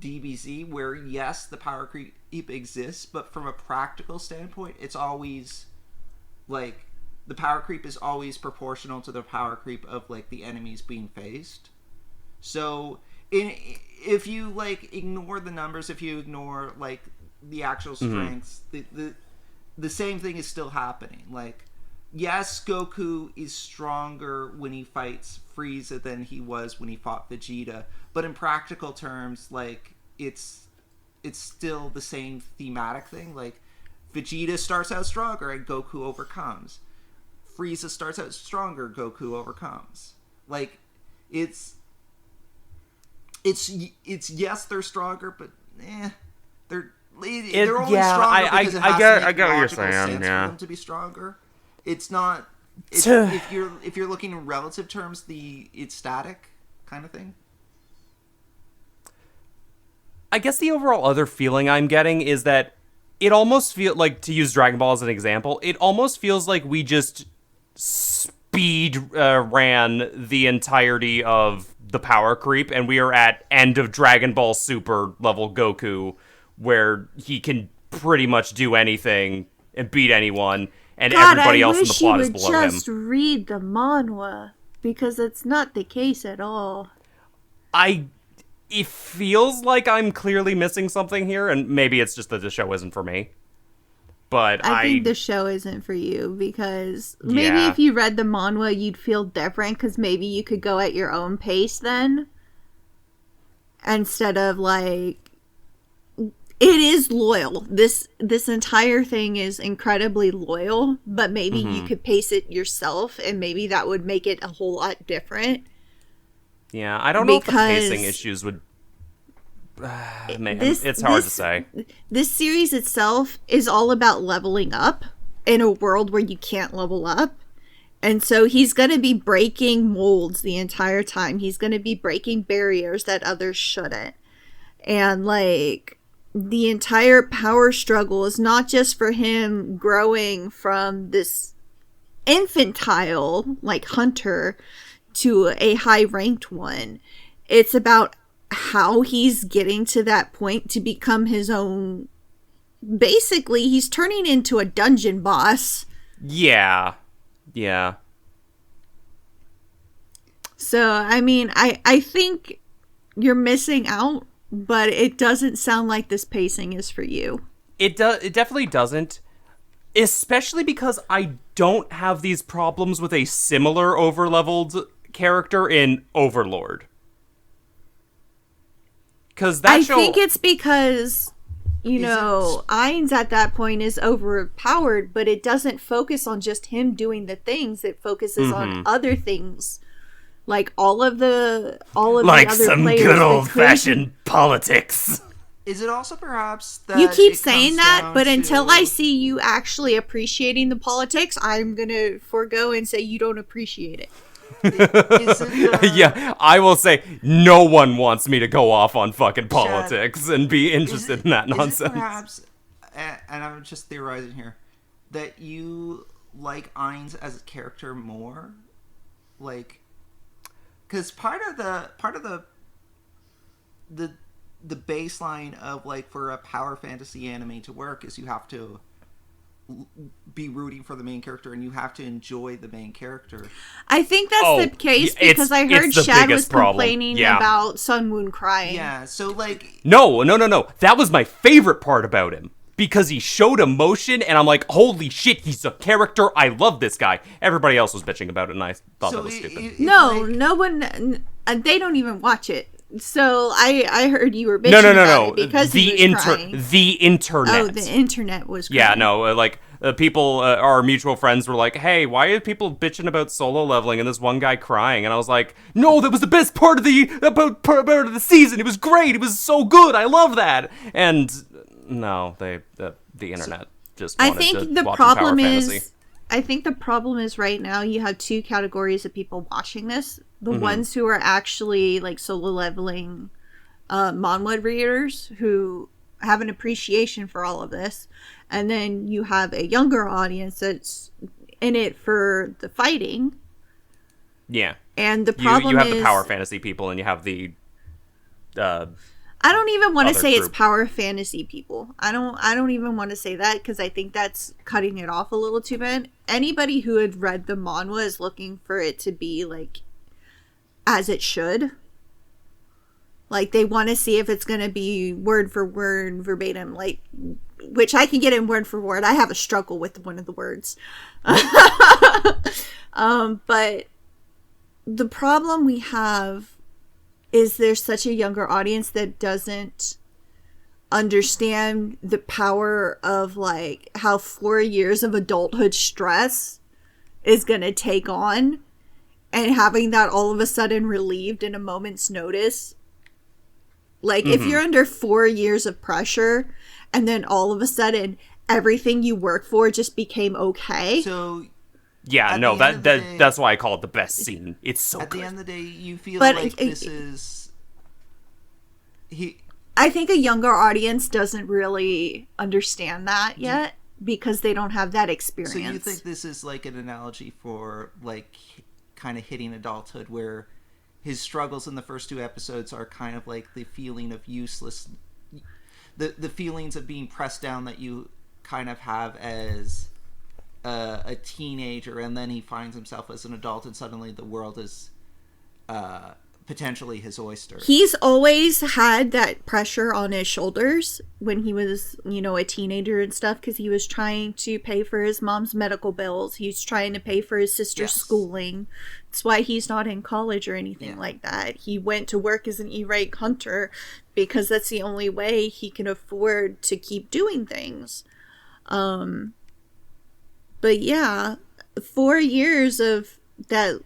DBZ, where yes, the power creep exists, but from a practical standpoint, it's always like the power creep is always proportional to the power creep of like the enemies being faced. So if you like ignore the numbers, if you ignore like the actual strengths, the same thing is still happening. Like, yes, Goku is stronger when he fights Frieza than he was when he fought Vegeta, but in practical terms, like, it's still the same thematic thing. Like, Vegeta starts out stronger and Goku overcomes. Frieza starts out stronger, Goku overcomes. Like, it's yes, they're stronger, but they're only stronger because it has to make logical sense for them to be stronger. It's not. If you're looking in relative terms, it's static kind of thing. I guess the overall other feeling I'm getting is that it almost feels like, to use Dragon Ball as an example, it almost feels like we just speed ran the entirety of the power creep, and we are at end of Dragon Ball Super level Goku, where he can pretty much do anything and beat anyone, and everybody else in the plot is below him. I wish you would just read the manhwa, because it's not the case at all. It feels like I'm clearly missing something here, and maybe it's just that the show isn't for me. But I think the show isn't for you, because maybe if you read the manhwa, you'd feel different, because maybe you could go at your own pace then. Instead of, like, it is loyal. This entire thing is incredibly loyal, but maybe you could pace it yourself, and maybe that would make it a whole lot different. Yeah, I don't know if the pacing issues would... it's hard to say. This series itself is all about leveling up in a world where you can't level up. And so he's going to be breaking molds the entire time. He's going to be breaking barriers that others shouldn't. And, like, the entire power struggle is not just for him growing from this infantile, like, hunter to a high-ranked one. It's about how he's getting to that point to become his own. Basically, he's turning into a dungeon boss. Yeah. So, I mean, I think you're missing out, but it doesn't sound like this pacing is for you. It definitely doesn't. Especially because I don't have these problems with a similar overleveled character in Overlord. Because that show... I think it's because, Ainz at that point is overpowered, but it doesn't focus on just him doing the things. It focuses on other things. Like all of the like other some players good old-fashioned politics. Is it also perhaps that you keep it saying comes that, down but to... until I see you actually appreciating the politics, I'm gonna forego and say you don't appreciate it. Is it, Yeah, I will say no one wants me to go off on fucking politics and be interested in that nonsense. Is it perhaps, and I'm just theorizing here, that you like Ainz as a character more? Like, because part of the baseline of, like, for a power fantasy anime to work is you have to be rooting for the main character and you have to enjoy the main character. I think that's the case because I heard Shad was complaining about Sunwoon crying. Yeah, so, like... No. That was my favorite part about him. Because he showed emotion, and I'm like, holy shit, he's a character. I love this guy. Everybody else was bitching about it, and I thought that was stupid. No one... they don't even watch it. So I heard you were bitching about it because he was crying. The internet. Oh, the internet was crying. Yeah, no, people, our mutual friends were like, hey, why are people bitching about solo leveling and this one guy crying? And I was like, no, that was the best part of the season. It was great. It was so good. I love that. And no, the internet just wanted to watch Power Fantasy. I think the problem is right now you have two categories of people watching this. The ones who are actually like solo leveling manhwa readers who have an appreciation for all of this. And then you have a younger audience that's in it for the fighting. Yeah. And the problem you have is... the power fantasy people and you have the... I don't even want to say group. It's power fantasy people. I don't even want to say that because I think that's cutting it off a little too bad. Anybody who had read the manhwa is looking for it to be like as it should. Like they want to see if it's going to be word for word, verbatim, like which I can get in word for word. I have a struggle with one of the words. But the problem we have is there's such a younger audience that doesn't understand the power of like how 4 years of adulthood stress is going to take on, and having that all of a sudden relieved in a moment's notice. Like if you're under 4 years of pressure and then all of a sudden everything you work for just became okay. So yeah, no, that's why I call it the best scene. It's so good. At the end of the day, you feel like this is... I think a younger audience doesn't really understand that yet because they don't have that experience. So you think this is like an analogy for like kind of hitting adulthood where his struggles in the first 2 episodes are kind of like the feeling of useless... The feelings of being pressed down that you kind of have as... a teenager, and then he finds himself as an adult, and suddenly the world is potentially his oyster. He's always had that pressure on his shoulders when he was, a teenager and stuff, because he was trying to pay for his mom's medical bills. He's trying to pay for his sister's schooling. That's why he's not in college or anything like that. He went to work as an e-rake hunter because that's the only way he can afford to keep doing things. But yeah, 4 years of that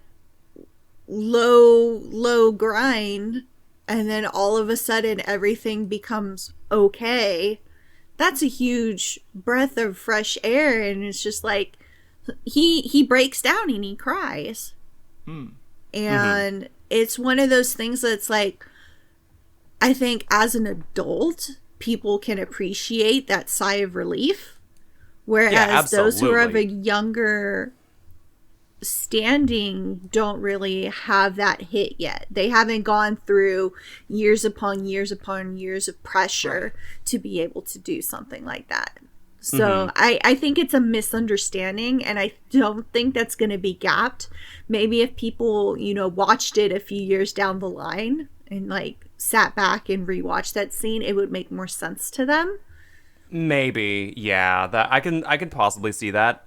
low grind, and then all of a sudden everything becomes okay. That's a huge breath of fresh air, and it's just like he breaks down and he cries. And it's one of those things that's like, I think as an adult, people can appreciate that sigh of relief. Whereas those who are of a younger standing don't really have that hit yet. They haven't gone through years upon years upon years of pressure to be able to do something like that. So I think it's a misunderstanding, and I don't think that's going to be gapped. Maybe if people, watched it a few years down the line and like sat back and rewatched that scene, it would make more sense to them. Maybe, yeah. That I can possibly see that.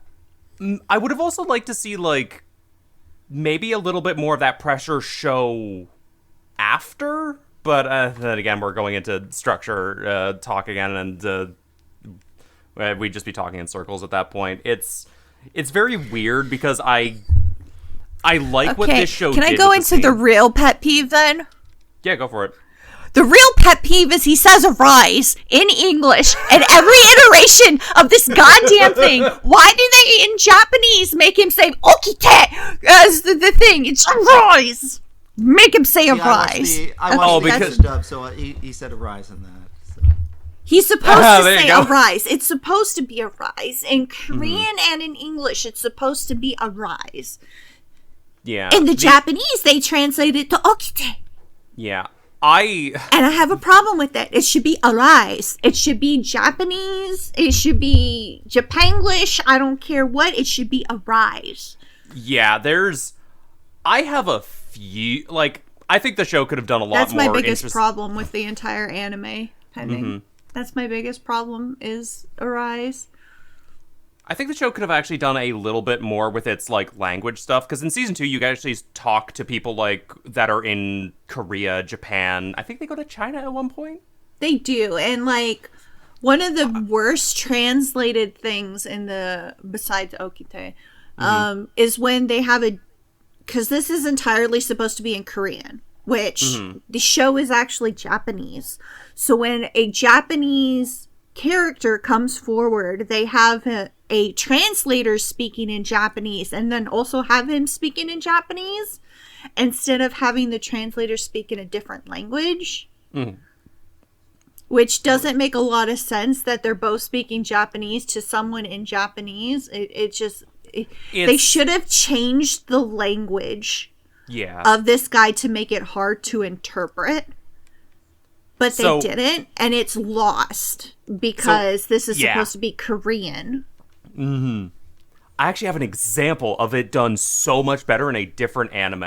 I would have also liked to see like maybe a little bit more of that pressure show after, but then again, we're going into structure talk again, and we'd just be talking in circles at that point. It's very weird because I like what this show did. Can I go into the real pet peeve then? Yeah, go for it. The real pet peeve is he says arise in English and every iteration of this goddamn thing. Why do they in Japanese make him say okite as the thing? It's arise. Make him say arise. I watched the dub, so he said arise in that. So. He's supposed to say arise. It's supposed to be arise. In Korean and in English, it's supposed to be arise. Yeah. In the Japanese, they translate it to okite. Yeah. And I have a problem with that. It should be arise. It should be Japanese. It should be Japanglish. I don't care what. It should be arise. Yeah, I have a few, like, I think the show could have done a lot more. That's my biggest problem with the entire anime pending. That's my biggest problem is arise. I think the show could have actually done a little bit more with its like language stuff, because in season 2 you actually talk to people like that are in Korea, Japan. I think they go to China at one point. They do, and like one of the worst translated things in the besides okite is when they have because this is entirely supposed to be in Korean, which the show is actually Japanese. So when a Japanese character comes forward, they have a translator speaking in Japanese and then also have him speaking in Japanese instead of having the translator speak in a different language, which doesn't make a lot of sense that they're both speaking Japanese to someone in Japanese. They should have changed the language of this guy to make it hard to interpret. But they didn't, and it's lost because this is supposed to be Korean. I actually have an example of it done so much better in a different anime.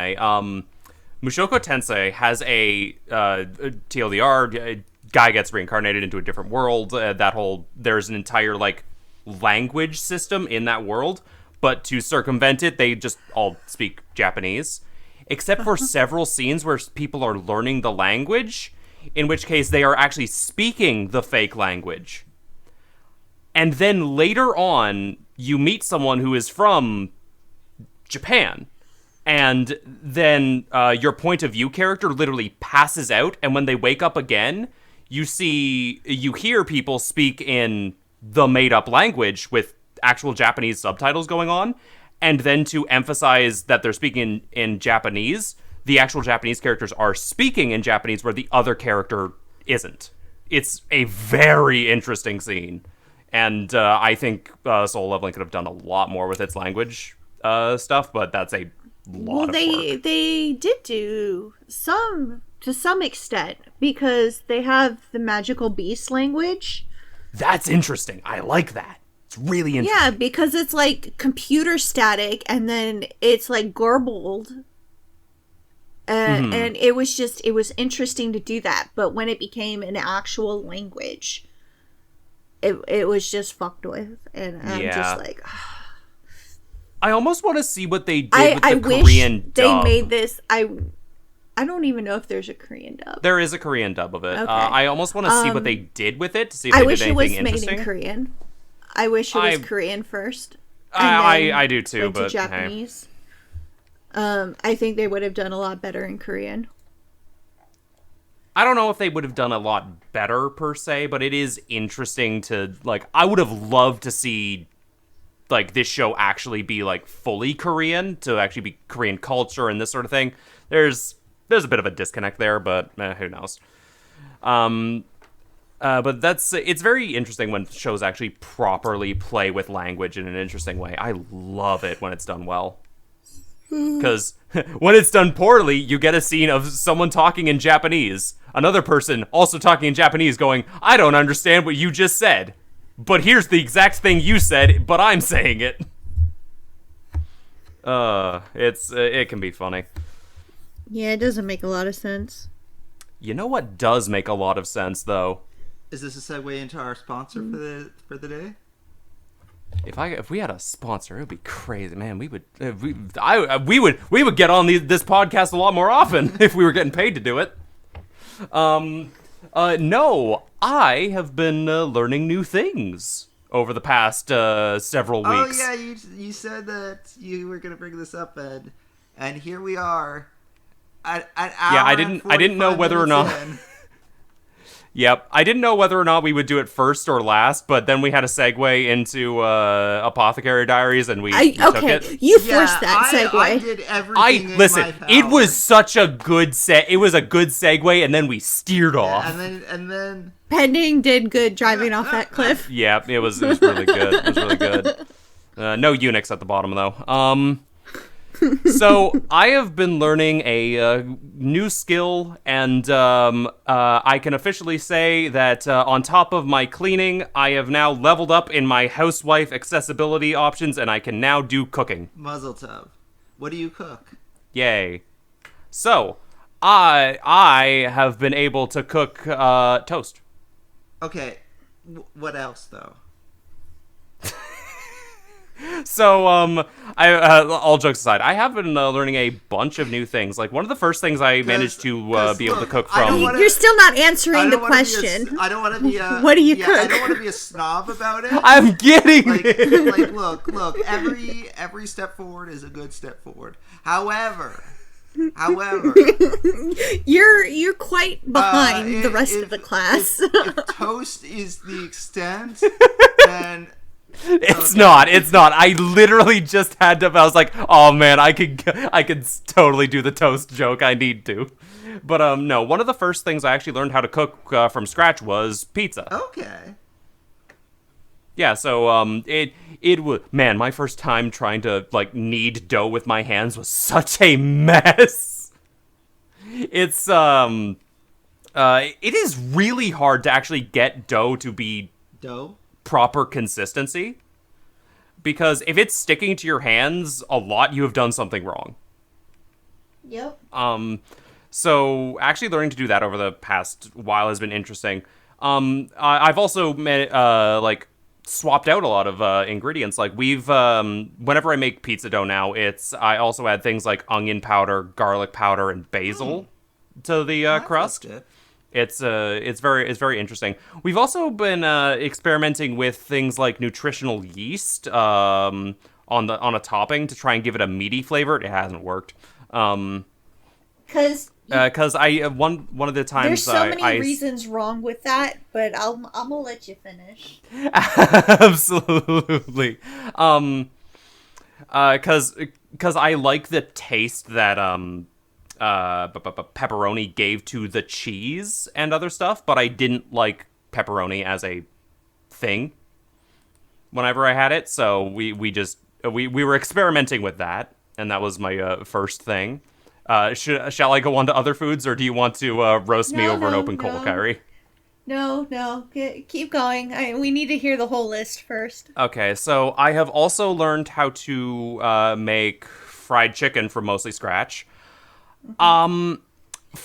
Mushoku Tensei has a TLDR, guy gets reincarnated into a different world. There's an entire like language system in that world, but to circumvent it, they just all speak Japanese, except for several scenes where people are learning the language, in which case they are actually speaking the fake language. And then later on, you meet someone who is from Japan. And then your point of view character literally passes out. And when they wake up again, you hear people speak in the made-up language with actual Japanese subtitles going on. And then to emphasize that they're speaking in Japanese, the actual Japanese characters are speaking in Japanese where the other character isn't. It's a very interesting scene. And I think Soul Leveling could have done a lot more with its language stuff, but that's a lot of work. They did do some, to some extent, because they have the magical beast language. That's interesting. I like that. It's really interesting. Yeah, because it's like computer static, and then it's like garbled. And it was interesting to do that. But when it became an actual language, it was just fucked with. And I'm just like... I almost want to see what they did with the Korean dub. They made this... I don't even know if there's a Korean dub. There is a Korean dub of it. Okay. I almost want to see what they did with it, to see if they did anything interesting. I wish it was made in Korean. I wish it was Korean first. I do too, but Japanese. Hey. I think they would have done a lot better in Korean. I don't know if they would have done a lot better per se, but it is interesting to, like, I would have loved to see, like, this show actually be, like, fully Korean, to actually be Korean culture and this sort of thing. There's a bit of a disconnect there, but who knows. But it's very interesting when shows actually properly play with language in an interesting way. I love it when it's done well. Because when it's done poorly, you get a scene of someone talking in Japanese. Another person also talking in Japanese going, I don't understand what you just said. But here's the exact thing you said, but I'm saying it. It can be funny. Yeah, it doesn't make a lot of sense. You know what does make a lot of sense, though? Is this a segue into our sponsor for the day? If we had a sponsor, it would be crazy, man. We would get on this podcast a lot more often if we were getting paid to do it. No, I have been learning new things over the past several weeks. Oh yeah, you said that you were gonna bring this up, Ed, and here we are. An hour Yeah, I didn't know whether or not. Yep, I didn't know whether or not we would do it first or last, but then we had a segue into Apothecary Diaries, and we took it. You forced that segue. I did everything in listen. my power. It was such a good It was a good segue, and then we steered off. And then Pending did good driving off that cliff. Yeah, it was really good. It was really good. No eunuchs at the bottom though. So I have been learning a new skill, and I can officially say that on top of my cleaning, I have now leveled up in my housewife accessibility options, and I can now do cooking. Muzzle tub. What do you cook? Yay! So I have been able to cook toast. Okay, what else though? So, all jokes aside, I have been learning a bunch of new things. Like, one of the first things I managed to be able to cook from... You're still not answering the question. I don't want to be a... What do you cook? I don't want to be a snob about it. I'm getting it! Look, every step forward is a good step forward. However... You're quite behind the rest of the class. If toast is the extent, then... It's not. I literally just had to. I was like, "Oh man, I could totally do the toast joke. I need to." But no. One of the first things I actually learned how to cook from scratch was pizza. Okay. Yeah. So it was, man, my first time trying to knead dough with my hands was such a mess. It's it is really hard to actually get dough to be proper consistency, because if it's sticking to your hands a lot, you have done something wrong. Yep. So actually learning to do that over the past while has been interesting. I've also swapped out a lot of ingredients. Like we've whenever I make pizza dough now, I also add things like onion powder, garlic powder, and basil to the crust. It's very interesting. We've also been experimenting with things like nutritional yeast on a topping to try and give it a meaty flavor. It hasn't worked. Because one of the times there's so many reasons wrong with that, but I'm gonna let you finish. Absolutely. Because I like the taste that pepperoni gave to the cheese and other stuff, but I didn't like pepperoni as a thing whenever I had it, so we were experimenting with that, and that was my first thing. Shall I go on to other foods, or do you want to roast me over an open coal curry? No, keep going. We need to hear the whole list first. Okay, so I have also learned how to make fried chicken from mostly scratch. Found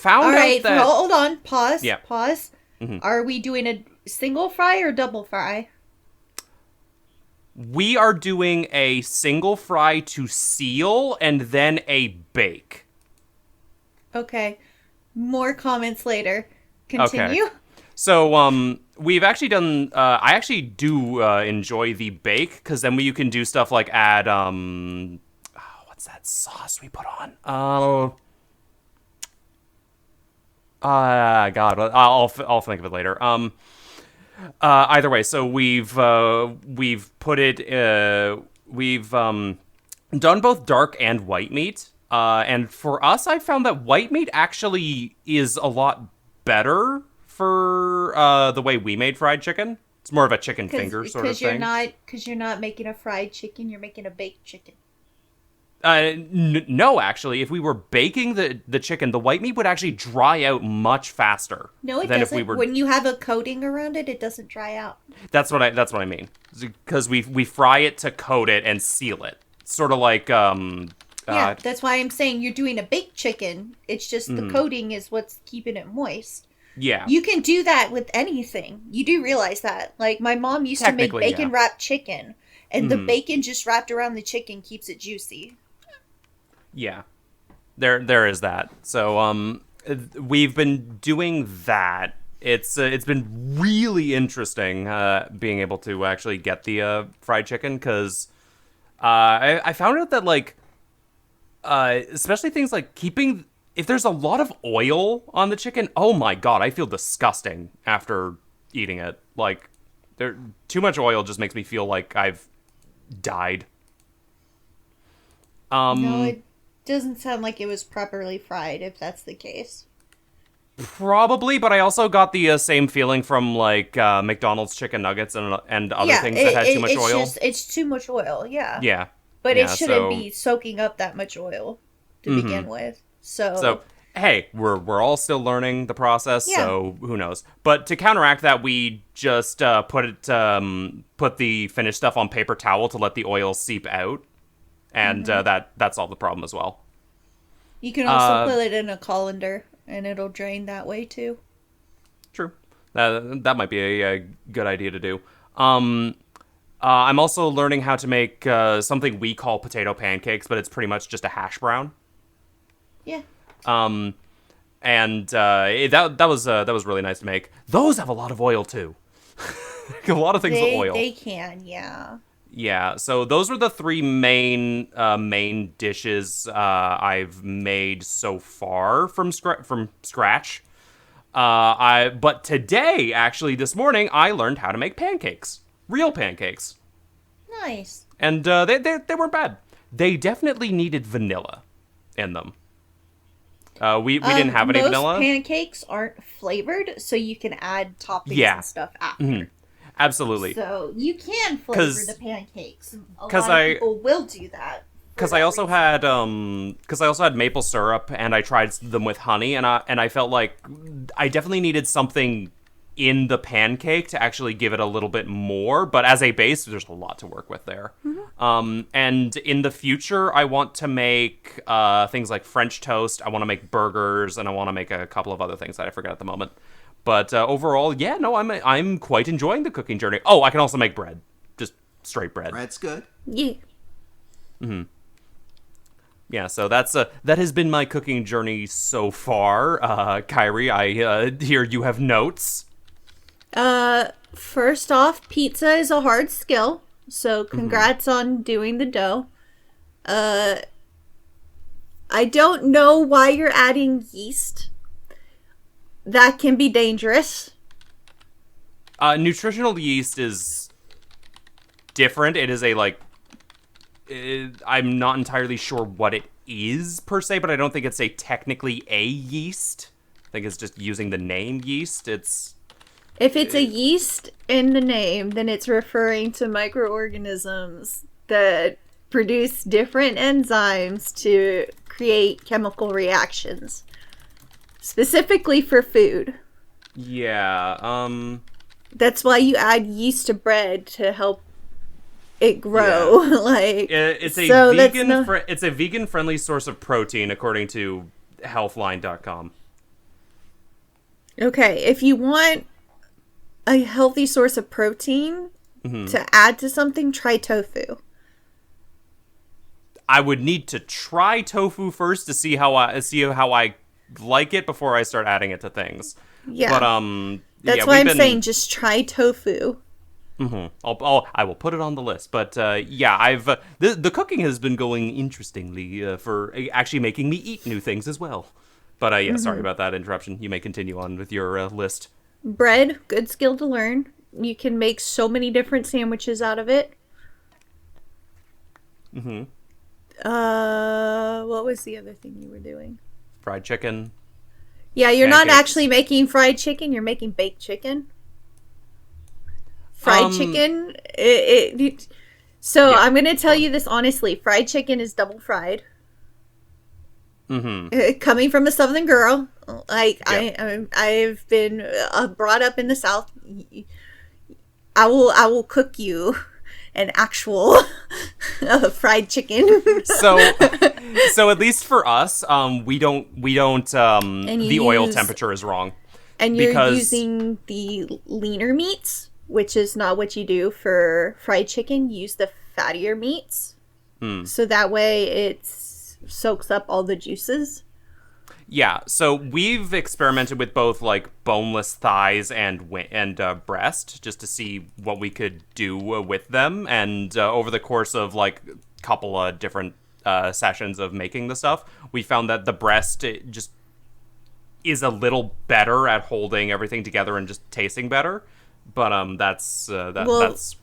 All right, out that... hold on. Pause. Yeah. Pause. Mm-hmm. Are we doing a single fry or double fry? We are doing a single fry to seal and then a bake. Okay. More comments later. Continue. Okay. So, we've actually done, I actually do enjoy the bake, because then you can do stuff like add, what's that sauce we put on? God, I'll think of it later. Either way, so we've put it, we've done both dark and white meat. And for us, I found that white meat actually is a lot better for the way we made fried chicken. It's more of a chicken finger sort of thing. Because you're not making a fried chicken, you're making a baked chicken. No, actually, if we were baking the chicken, the white meat would actually dry out much faster. No, it than doesn't. If we were... When you have a coating around it, it doesn't dry out. That's what I mean. Because we fry it to coat it and seal it. Sort of like Yeah, that's why I'm saying you're doing a baked chicken. It's just the coating is what's keeping it moist. Yeah. You can do that with anything. You do realize that. Like, my mom used to make bacon wrapped chicken, and the bacon just wrapped around the chicken keeps it juicy. Yeah. There is that. So we've been doing that. It's been really interesting being able to actually get the fried chicken, because I found out that, like, especially things like keeping... If there's a lot of oil on the chicken, oh my god, I feel disgusting after eating it. Like, too much oil just makes me feel like I've died. No, it doesn't sound like it was properly fried, if that's the case. Probably, but I also got the same feeling from, like, McDonald's chicken nuggets and other things that had too much oil. It's too much oil, yeah. Yeah. But it shouldn't be soaking up that much oil to begin with. So hey, we're all still learning the process, so who knows? But to counteract that, we just put the finished stuff on paper towel to let the oil seep out, and that solved the problem as well. You can also put it in a colander, and it'll drain that way too. True, that might be a good idea to do. I'm also learning how to make something we call potato pancakes, but it's pretty much just a hash brown. Yeah. That was really nice to make. Those have a lot of oil too. A lot of things with oil. They can, yeah. Yeah. So those were the three main dishes I've made so far from scratch. But today, actually, this morning, I learned how to make pancakes, real pancakes. Nice. And they weren't bad. They definitely needed vanilla in them. We didn't have any vanilla. Most pancakes aren't flavored, so you can add toppings and stuff after. Mm-hmm. Absolutely. So you can flavor the pancakes. A lot of people will do that. Because I also had maple syrup, and I tried them with honey, and I felt like I definitely needed something in the pancake to actually give it a little bit more, but as a base, there's a lot to work with there. Mm-hmm. And in the future, I want to make things like French toast, I want to make burgers, and I want to make a couple of other things that I forget at the moment. But overall, yeah, no, I'm quite enjoying the cooking journey. Oh, I can also make bread. Just straight bread. Bread's good. Yeah. Mm-hmm. Yeah, so that has been my cooking journey so far. Kyrie, I hear you have notes. First off, pizza is a hard skill, so congrats on doing the dough. I don't know why you're adding yeast. That can be dangerous. Nutritional yeast is different. It is I'm not entirely sure what it is per se, but I don't think it's technically a yeast. I think it's just using the name yeast. If it's a yeast in the name, then it's referring to microorganisms that produce different enzymes to create chemical reactions. Specifically for food. Yeah, That's why you add yeast to bread to help it grow. Yeah. It's a vegan friendly source of protein according to healthline.com. Okay, if you want a healthy source of protein to add to something, try tofu. I would need to try tofu first to see how I like it before I start adding it to things. Yeah. But that's why I'm saying just try tofu. Mm-hmm. I will put it on the list. But I've the cooking has been going interestingly for actually making me eat new things as well. But sorry about that interruption. You may continue on with your list. Bread, good skill to learn. You can make so many different sandwiches out of it. Mm-hmm. What was the other thing you were doing? Fried chicken. Yeah, you're pancakes. not actually making fried chicken. You're making baked chicken. Fried chicken. So Yeah. I'm gonna tell you this honestly: fried chicken is double fried. Coming from a Southern girl, like I've been brought up in the South. I will cook you an actual fried chicken. So at least for us, we don't the oil temperature is wrong. And you're because using the leaner meats, which is not what you do for fried chicken. You use the fattier meats. So that way it soaks up all the juices. Yeah, so we've experimented with both like boneless thighs and breast just to see what we could do with them, and over the course of like a couple of different sessions of making the stuff, we found that the breast just is a little better at holding everything together and just tasting better. But that's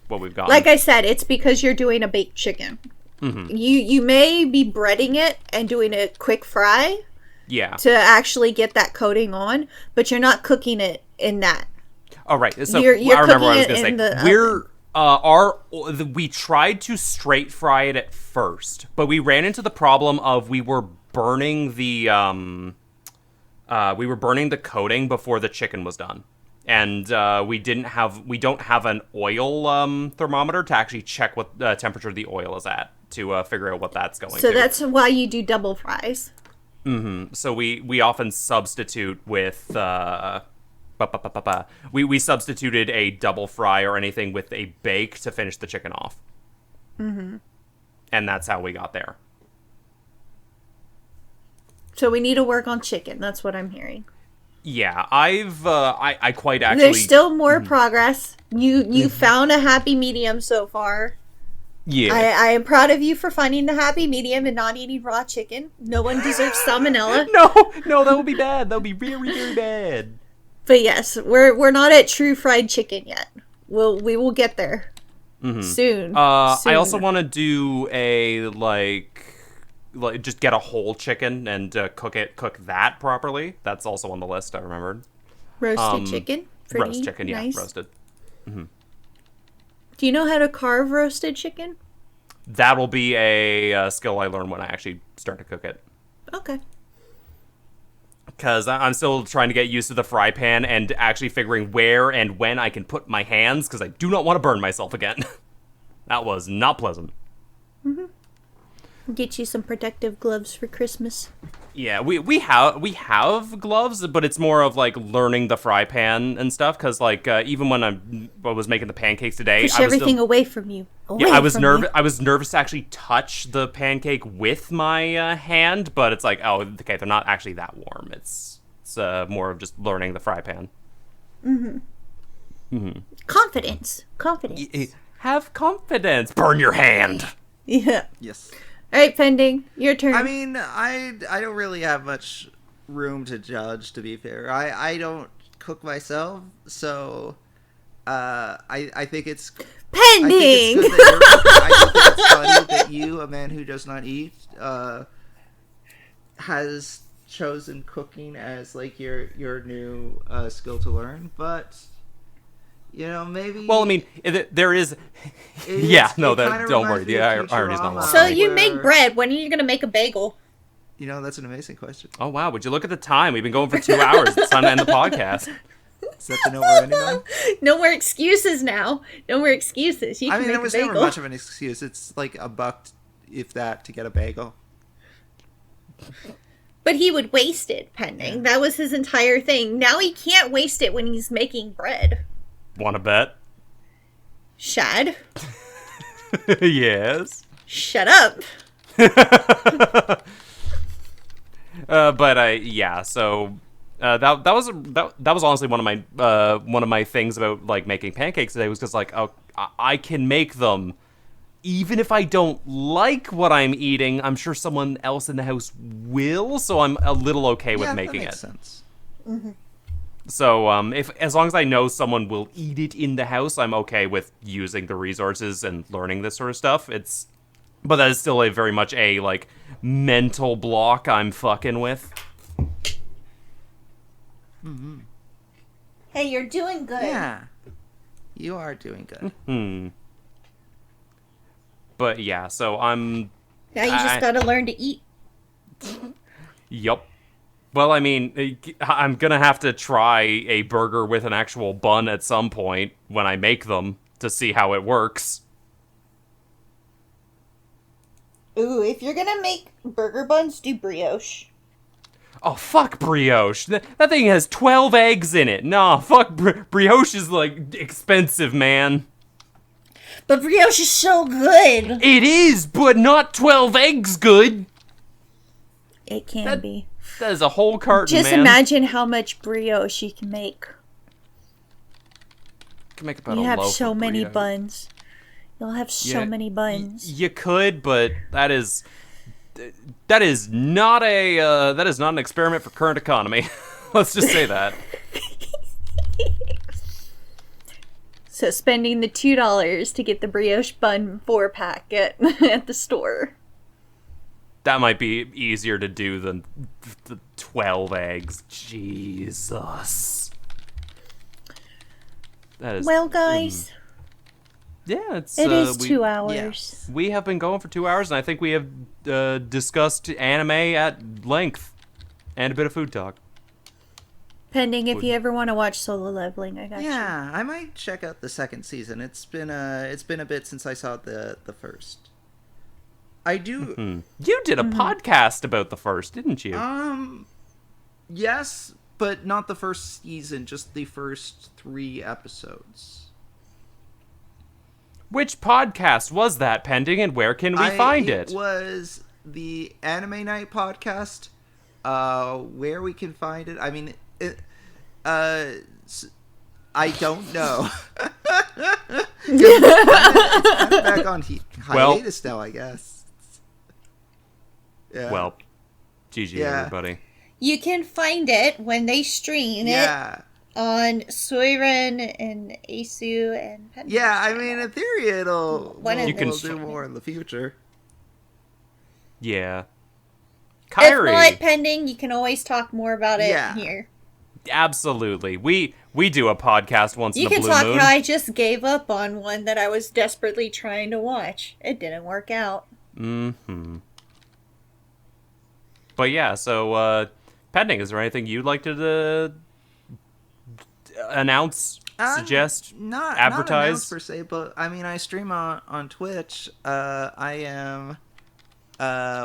what we've got. Like I said, it's because you're doing a baked chicken. You may be breading it and doing a quick fry. Yeah. To actually get that coating on, but you're not cooking it in that. Oh, right. So you're I remember what I was cooking going it to say. We tried to straight fry it at first, but we ran into the problem of we were burning the coating before the chicken was done. And we don't have an oil thermometer to actually check what temperature the oil is at to figure out what that's going to. So that's why you do double fries. So we often substitute with we substituted a double fry or anything with a bake to finish the chicken off. And that's how we got there. So we need to work on chicken. That's what I'm hearing. Yeah, I quite actually. There's still more progress. You found a happy medium so far. Yeah. I am proud of you for finding the happy medium and not eating raw chicken. No one deserves salmonella. No, that would be bad. That would be very, very bad. But yes, we're not at true fried chicken yet. We will get there soon. I also want to do a like just get a whole chicken and cook that properly. That's also on the list. I remembered. Roasted chicken. Roast chicken, nice. Yeah, roasted. Do you know how to carve roasted chicken? That'll be a skill I learn when I actually start to cook it. Okay. Because I'm still trying to get used to the fry pan and actually figuring where and when I can put my hands, because I do not want to burn myself again. That was not pleasant. Get you some protective gloves for Christmas. Yeah, we have gloves, but it's more of like learning the fry pan and stuff. Because like even when I was making the pancakes today, Push everything away from you. I was nervous. I was nervous to actually touch the pancake with my hand, but it's like, oh, okay, they're not actually that warm. It's more of just learning the fry pan. Confidence. Have confidence. Burn your hand. Yeah. Yes. All right, Pending. Your turn. I mean, I don't really have much room to judge, to be fair. I don't cook myself, so I think it's Pending. I think it's funny that you, a man who does not eat, has chosen cooking as like your new skill to learn, but you know, maybe. Well, I mean, there is. Yeah, no, don't worry. The irony's not lost. So you make bread. When are you gonna make a bagel? You know, that's an amazing question. Oh wow! Would you look at the time? We've been going for 2 hours. It's time to end the podcast. Is that the note we're ending on? No more excuses now. No more excuses. You can make it was a bagel. never much of an excuse. It's like $1, if that, to get a bagel. But he would waste it, Pending. Yeah. That was his entire thing. Now he can't waste it when he's making bread. Want to bet? Shad? Yes. Shut up. Yeah. So that was honestly one of my things about like making pancakes today was because like I can make them even if I don't like what I'm eating. I'm sure someone else in the house will, so I'm a little okay with making that makes it. Sense. Mm-hmm. So as long as I know someone will eat it in the house, I'm okay with using the resources and learning this sort of stuff. But that is still very much a like mental block I'm fucking with. Mm-hmm. Hey, you're doing good. Yeah, you are doing good. But yeah, so I'm... Now you just gotta learn to eat. Yup. Well, I mean, I'm gonna have to try a burger with an actual bun at some point when I make them to see how it works. Ooh, if you're gonna make burger buns, do brioche. Oh, fuck brioche. That thing has 12 eggs in it. Nah, fuck brioche is, like, expensive, man. But brioche is so good. It is, but not 12 eggs good. It can be. That is a whole carton, Just man. imagine how much brioche you can make. Can make about You a have loaf so of many brioche. buns. You'll have so many buns. You could, but that is not an experiment for current economy. Let's just say that. So spending the $2 to get the brioche bun 4-pack at the store. That might be easier to do than the 12 eggs. Jesus. That is... Well, guys, yeah, it is 2 hours. Yes. We have been going for 2 hours, and I think we have discussed anime at length. And a bit of food talk. Pending if you ever want to watch Solo Leveling, I got you. Yeah, I might check out the second season. It's been a bit since I saw the first. I do. You did a podcast about the first, didn't you? Yes, but not the first season, just the first 3 episodes. Which podcast was that, Pending, and where can we find it? It was the Anime Night podcast. Where we can find it, I mean, I don't know. it's kind of back on hiatus now, I guess. Yeah. Well, GG, everybody. You can find it when they stream it on Soiren and Asu and Pending. Yeah, I mean, in theory, we'll do more in the future. Yeah. Kyrie. If not Pending, you can always talk more about it here. Absolutely. We do a podcast once in a blue moon. You can talk how I just gave up on one that I was desperately trying to watch. It didn't work out. Mm-hmm. But yeah, so, Pending, is there anything you'd like to announce, suggest, not advertise? Not per se, but I mean, I stream on Twitch. I am...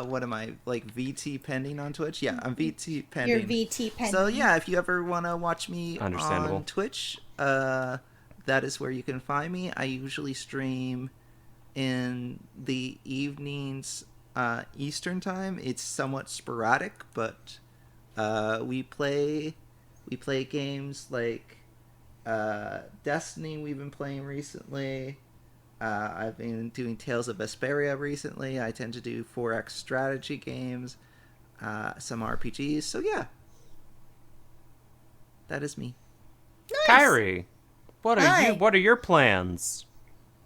what am I, like, VT Pending on Twitch? Yeah, I'm VT Pending. You're VT Pending. So yeah, if you ever want to watch me on Twitch, that is where you can find me. I usually stream in the evenings, Eastern time. It's somewhat sporadic, but we play games like Destiny. We've been playing recently. I've been doing Tales of Vesperia recently. I tend to do 4X strategy games, some RPGs. So yeah, that is me. Nice. Kyrie, what are your plans?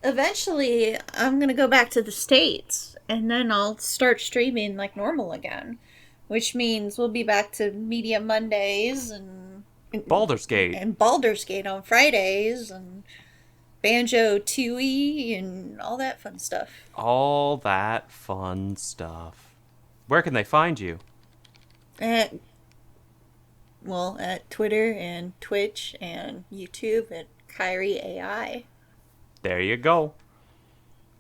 Eventually, I'm gonna go back to the States, and then I'll start streaming like normal again, which means we'll be back to Media Mondays and Baldur's Gate on Fridays and Banjo-Tooie and all that fun stuff. All that fun stuff. Where can they find you? At Twitter and Twitch and YouTube at Kyrie AI. There you go.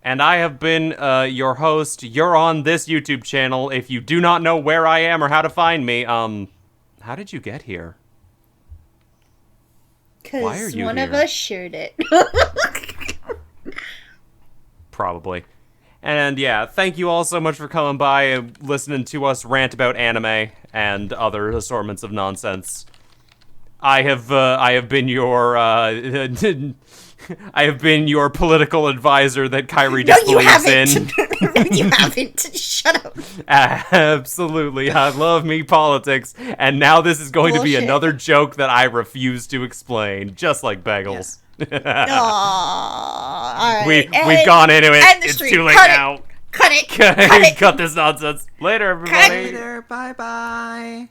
And I have been your host. You're on this YouTube channel. If you do not know where I am or how to find me, how did you get here? Because one of us shared it. Probably. And yeah, thank you all so much for coming by and listening to us rant about anime and other assortments of nonsense. I have been your I have been your political advisor that Kyrie just believes in. You haven't. Shut up. Absolutely. I love me politics. And now this is going to be another joke that I refuse to explain, just like Bagels. Yeah. All right. We've gone into it. It's too late now. Cut it. Cut this nonsense. Later, everybody. Later. Bye-bye.